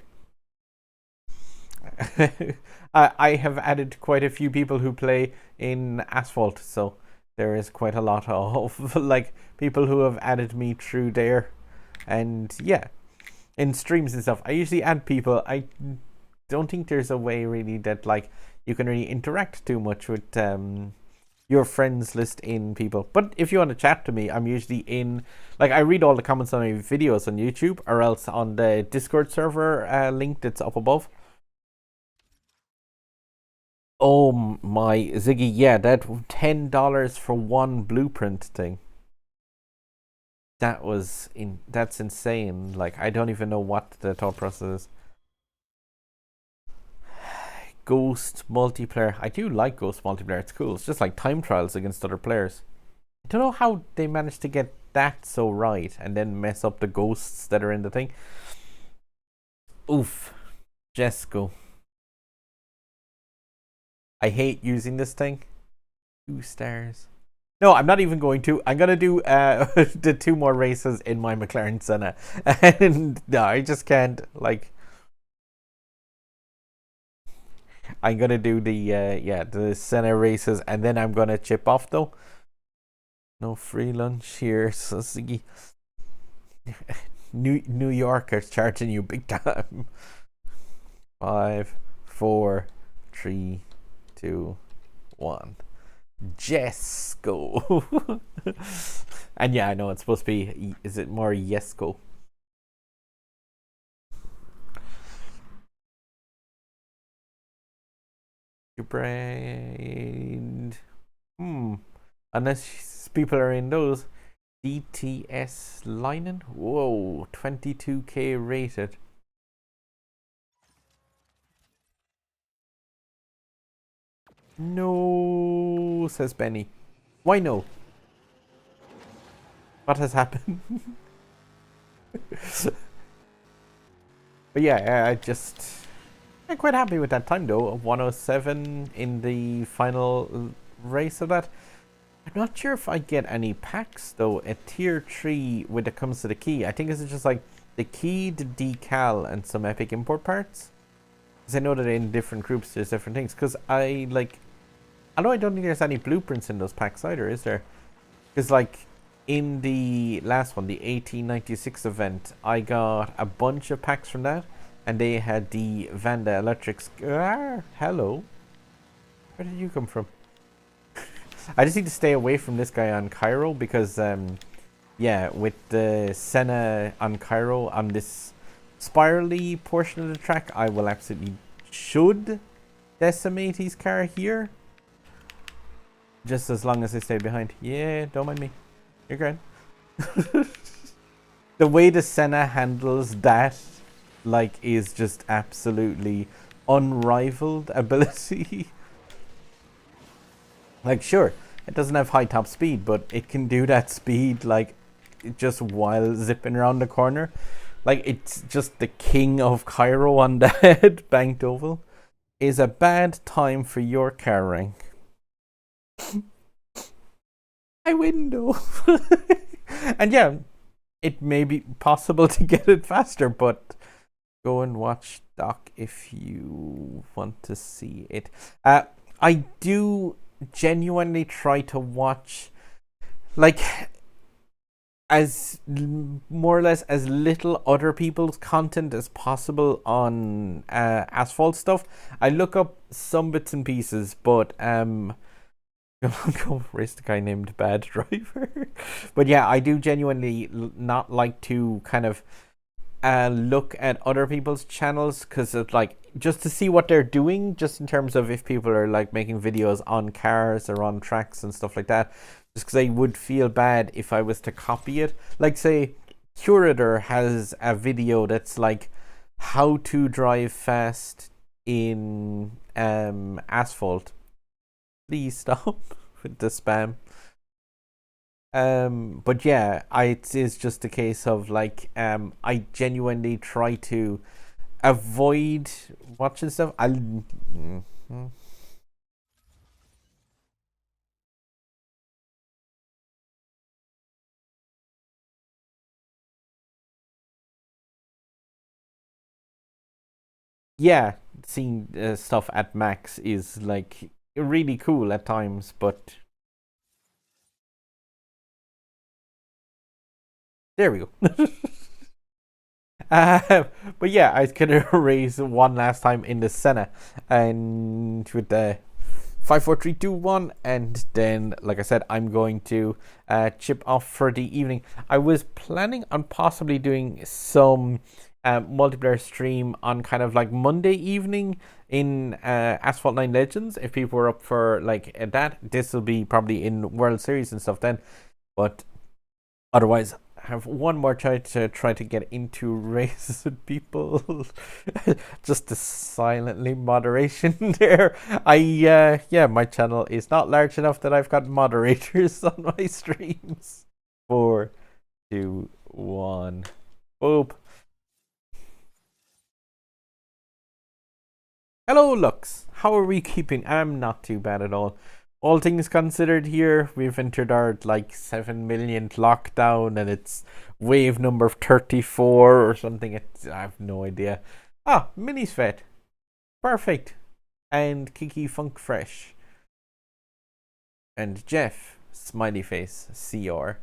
I have added quite a few people who play in Asphalt, so there is quite a lot of like people who have added me through there, and yeah, in streams and stuff. I usually add people. I don't think there's a way really that like you can really interact too much with your friends list in people. But if you want to chat to me, I'm usually in, like, I read all the comments on my videos on YouTube, or else on the Discord server link that's up above. Oh my Ziggy, yeah, that $10 for one blueprint thing. That's insane. Like, I don't even know what the thought process is. Ghost multiplayer. I do like Ghost multiplayer. It's cool. It's just like time trials against other players. I don't know how they managed to get that so right and then mess up the ghosts that are in the thing. Oof. Jesco. I hate using this thing. 2 stars. No, I'm not even going to. I'm going to do the 2 more races in my McLaren Senna. And no, I just can't. Like, I'm going to do the Senna races, and then I'm going to chip off, though. No free lunch here, so New Yorkers charging you big time. 5, 4, 3, 2, 1. Jesco. And yeah, I know it's supposed to be. Is it more Yesco? Your brain. Unless people are in those. DTS Linen. Whoa, 22k rated. No, says Benny. Why no? What has happened? But yeah, I'm quite happy with that time though, of 107 in the final race of that. I'm not sure if I get any packs though at tier 3 when it comes to the key. I think it's just like the key, the decal, and some epic import parts. Because I know that in different groups there's different things. Because I know I don't think there's any blueprints in those packs either, is there? Because like in the last one, the 1896 event, I got a bunch of packs from that, and they had the Vanda Electrics. Hello. Where did you come from? I just need to stay away from this guy on Cairo because, yeah, with the Senna on Cairo on this spirally portion of the track, I will absolutely should decimate his car here. Just as long as I stay behind. Yeah, don't mind me. You're good. The way the Senna handles that, like, is just absolutely unrivaled ability. Like, sure, it doesn't have high top speed, but it can do that speed, like, just while zipping around the corner. Like, it's just the king of Cairo on that banked oval. Is a bad time for your car rank. My window. And yeah, it may be possible to get it faster, but go and watch Doc if you want to see it. I do genuinely try to watch like more or less as little other people's content as possible on Asphalt stuff. I look up some bits and pieces, but go race the guy named Bad Driver. But yeah, I do genuinely not like to kind of look at other people's channels, because it's like just to see what they're doing, just in terms of if people are like making videos on cars or on tracks and stuff like that. Just because I would feel bad if I was to copy it. Like, say, Curator has a video that's like how to drive fast in Asphalt. Please stop with the spam. But yeah, it is just a case of like I genuinely try to avoid watching stuff. Yeah, seeing stuff at max is like really cool at times, but there we go. But yeah, I was gonna raise one last time in the Senna, and with the 5, 4, 3, 2, 1, and then, like I said, I'm going to chip off for the evening. I was planning on possibly doing some multiplayer stream on kind of like Monday evening in Asphalt 9 Legends, if people were up for like that. This will be probably in World Series and stuff then, but otherwise have one more try to get into races with people. Just the silently moderation there. Yeah, my channel is not large enough that I've got moderators on my streams. 4, 2, 1, boop. Hello, Lux. How are we keeping? I'm not too bad at all things considered here. We've entered our like 7 millionth lockdown, and it's wave number 34 or something. I have no idea. Minisvet. Perfect. And Kiki Funk Fresh. And Jeff. Smiley Face. CR.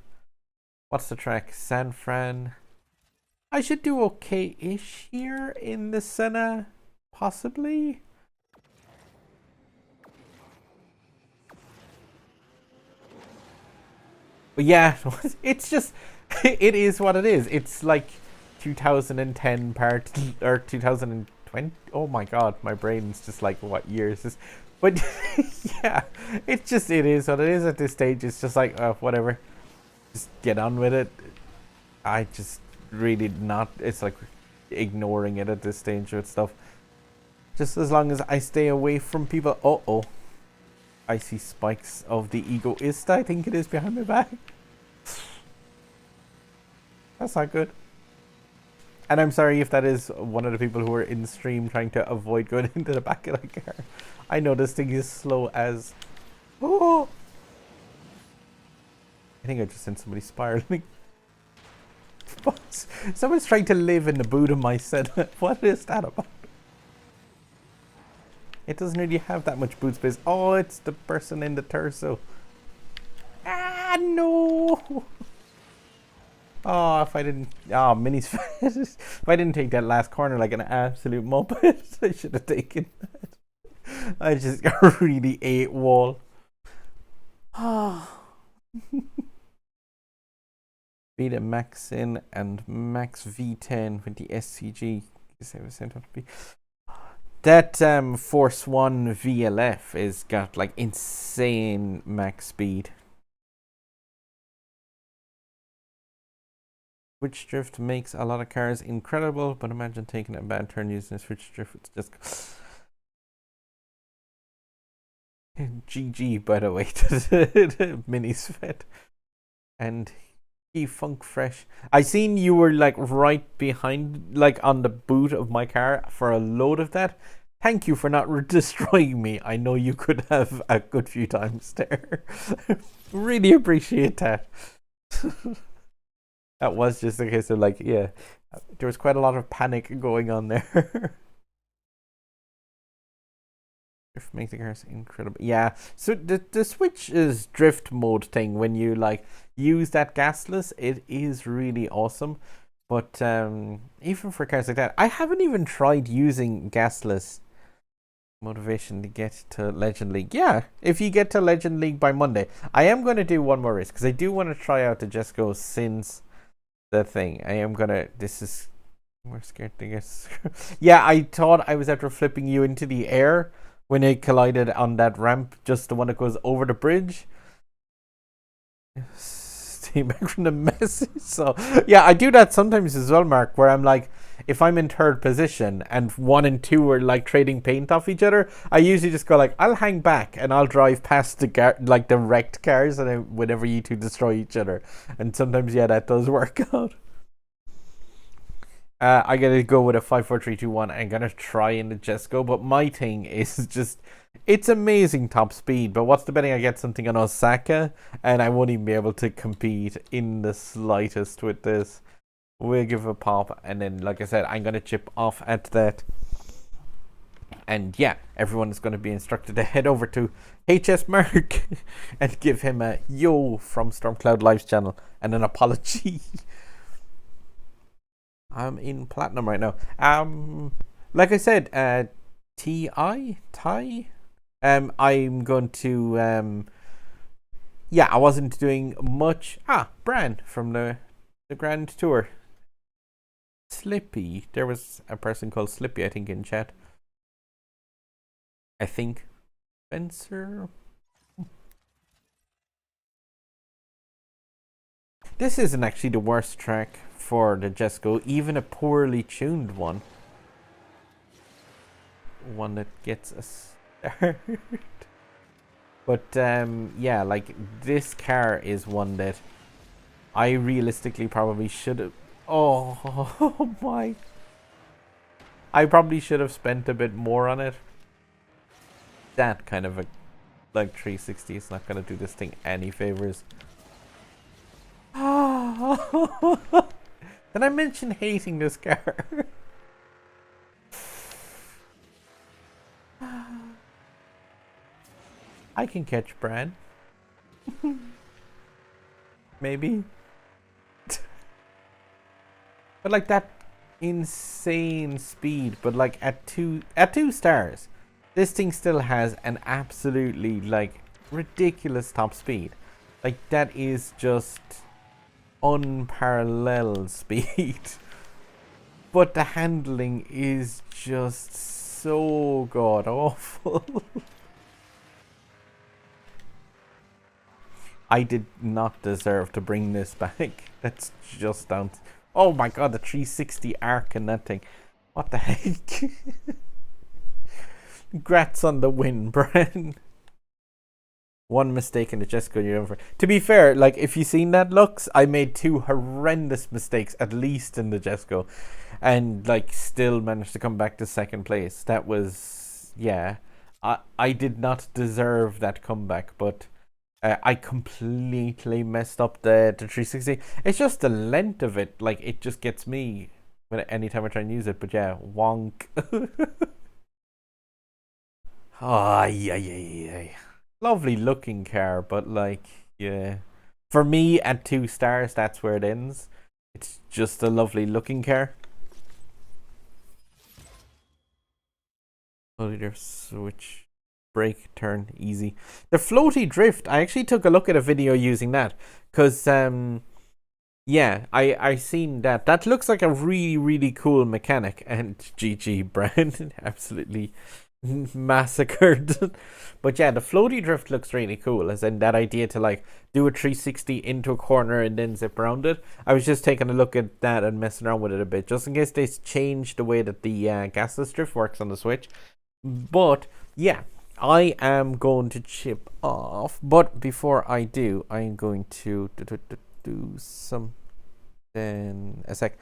What's the track? San Fran. I should do okay-ish here in the Senna. Possibly. But yeah, it's just, it is what it is. It's like 2010 part, or 2020. Oh my god, my brain's just like, what year is this? But yeah, it is what it is at this stage. It's just like, whatever. Just get on with it. I just really not, it's like ignoring it at this stage with stuff. Just as long as I stay away from people. Oh. I see spikes of the egoist, I think it is, behind my back. That's not good. And I'm sorry if that is one of the people who are in stream trying to avoid going into the back of the car. I know this thing is slow as... Oh! I think I just sent somebody spiraling. Someone's trying to live in the boot of my set. What is that about? It doesn't really have that much boot space. Oh, it's the person in the torso. No! Oh, if I didn't... Oh, Mini's... If I didn't take that last corner like an absolute moped, I should have taken that. I just got really ate wall. Oh. Beta Max in and Max V10 with the SCG. That Force 1 VLF is got like insane max speed. Switch drift makes a lot of cars incredible, but imagine taking a bad turn using a switch drift. It's just GG, by the way, to the Minis Fed. And Funk Fresh. I seen you were like right behind, like on the boot of my car for a load of that. Thank you for not destroying me. I know you could have a good few times there. Really appreciate that. That was just a case of like, yeah, there was quite a lot of panic going on there. Drift makes the cars incredible. Yeah. So the switch is drift mode thing when you like use that gasless, it is really awesome. But even for cars like that, I haven't even tried using gasless. Motivation to get to Legend League. Yeah, if you get to Legend League by Monday, I am going to do one more race because I do want to try out the Just Go since the thing. I am going to. This is. We're scared to get. Yeah, I thought I was after flipping you into the air when it collided on that ramp, just the one that goes over the bridge. Stay back from the message. So, yeah, I do that sometimes as well, Mark, where I'm like, if I'm in third position and 1 and 2 are like trading paint off each other, I usually just go like, I'll hang back and I'll drive past the wrecked cars, and then whenever you two destroy each other. And sometimes, yeah, that does work out. I gotta go with a 5, 4, 3, 2, 1. I'm gonna try in the Just Go, but my thing is just, it's amazing top speed. But what's the betting I get something on Osaka, and I won't even be able to compete in the slightest with this. We'll give a pop, and then, like I said, I'm gonna chip off at that. And yeah, everyone is going to be instructed to head over to HS Mark and give him a yo from Stormcloud Live's channel and an apology. I'm in platinum right now. Like I said, Thai. I'm going to yeah, I wasn't doing much. Bran from the Grand Tour. Slippy. There was a person called Slippy, I think, in chat. I think Spencer. This isn't actually the worst track for the Just Go, even a poorly tuned one. One that gets us started. But yeah, like this car is one that I realistically probably should have. Oh my! I probably should have spent a bit more on it. That kind of a like 360 is not gonna do this thing any favors. Did I mention hating this car? I can catch Bran. Maybe. But like that insane speed, but like at two stars, this thing still has an absolutely like ridiculous top speed. Like that is just unparalleled speed. But the handling is just so god awful. I did not deserve to bring this back. That's just down. Oh my god, the 360 arc in that thing. What the heck? Congrats on the win, Bran. One mistake in the Just Go, you're over. To be fair, like if you've seen that looks, I made 2 horrendous mistakes at least in the Just Go, and like still managed to come back to second place. That was, yeah, I did not deserve that comeback, but I completely messed up the 360. It's just the length of it, like it just gets me when anytime I try and use it. But yeah, wonk. Yeah. Lovely looking car, but like, yeah, for me at 2 stars, that's where it ends. It's just a lovely looking car. Oh, there's switch. Brake, turn, easy. The floaty drift, I actually took a look at a video using that. Because, yeah, I seen that. That looks like a really, really cool mechanic. And GG, Brand, absolutely massacred. But yeah, the floaty drift looks really cool. As in that idea to like do a 360 into a corner and then zip around it. I was just taking a look at that and messing around with it a bit. Just in case they change the way that the gasless drift works on the Switch. But, yeah. I am going to chip off, but before I do, I'm going to do something. A sec.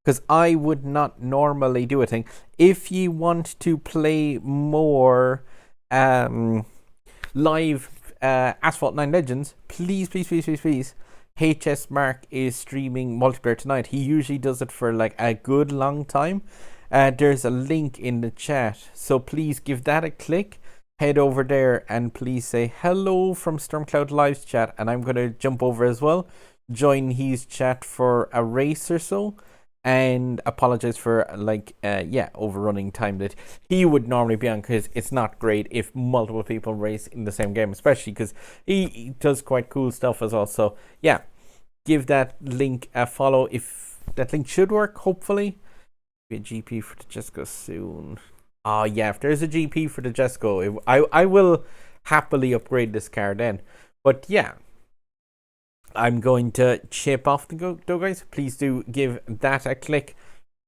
Because I would not normally do a thing. If you want to play more live Asphalt 9 Legends, please, please, please, please, please, HS Mark is streaming multiplayer tonight. He usually does it for like a good long time. There's a link in the chat, so please give that a click. Head over there and please say hello from Stormcloud Live's chat, and I'm gonna jump over as well, join his chat for a race or so, and apologize for overrunning time that he would normally be on, because it's not great if multiple people race in the same game, especially because he does quite cool stuff as well. So yeah, give that link a follow. If that link should work, hopefully. Be a GP for the Jesco soon. Oh yeah, if there's a GP for the Jesco, I will happily upgrade this car then. But yeah, I'm going to chip off the go, though, guys. Please do give that a click.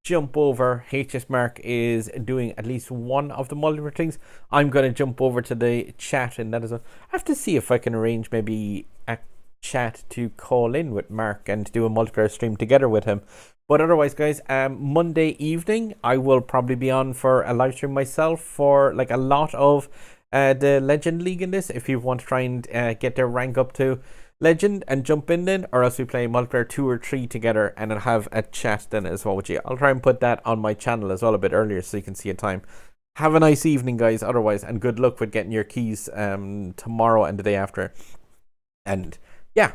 Jump over. HS Mark is doing at least one of the multiplayer things. I'm going to jump over to the chat and that as well. I have to see if I can arrange maybe a chat to call in with Mark and do a multiplayer stream together with him. But otherwise, guys, Monday evening, I will probably be on for a live stream myself for like a lot of the Legend League in this. If you want to try and get their rank up to Legend and jump in then, or else we play multiplayer 2 or 3 together and I'll have a chat then as well with you. I'll try and put that on my channel as well a bit earlier so you can see a time. Have a nice evening, guys, otherwise, and good luck with getting your keys tomorrow and the day after. And yeah,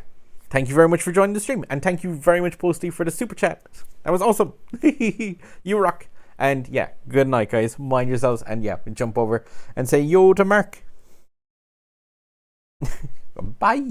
thank you very much for joining the stream, and thank you very much, Posty, for the super chat. That was awesome. You rock. And yeah, good night, guys. Mind yourselves, and yeah, jump over and say yo to Mark. Bye.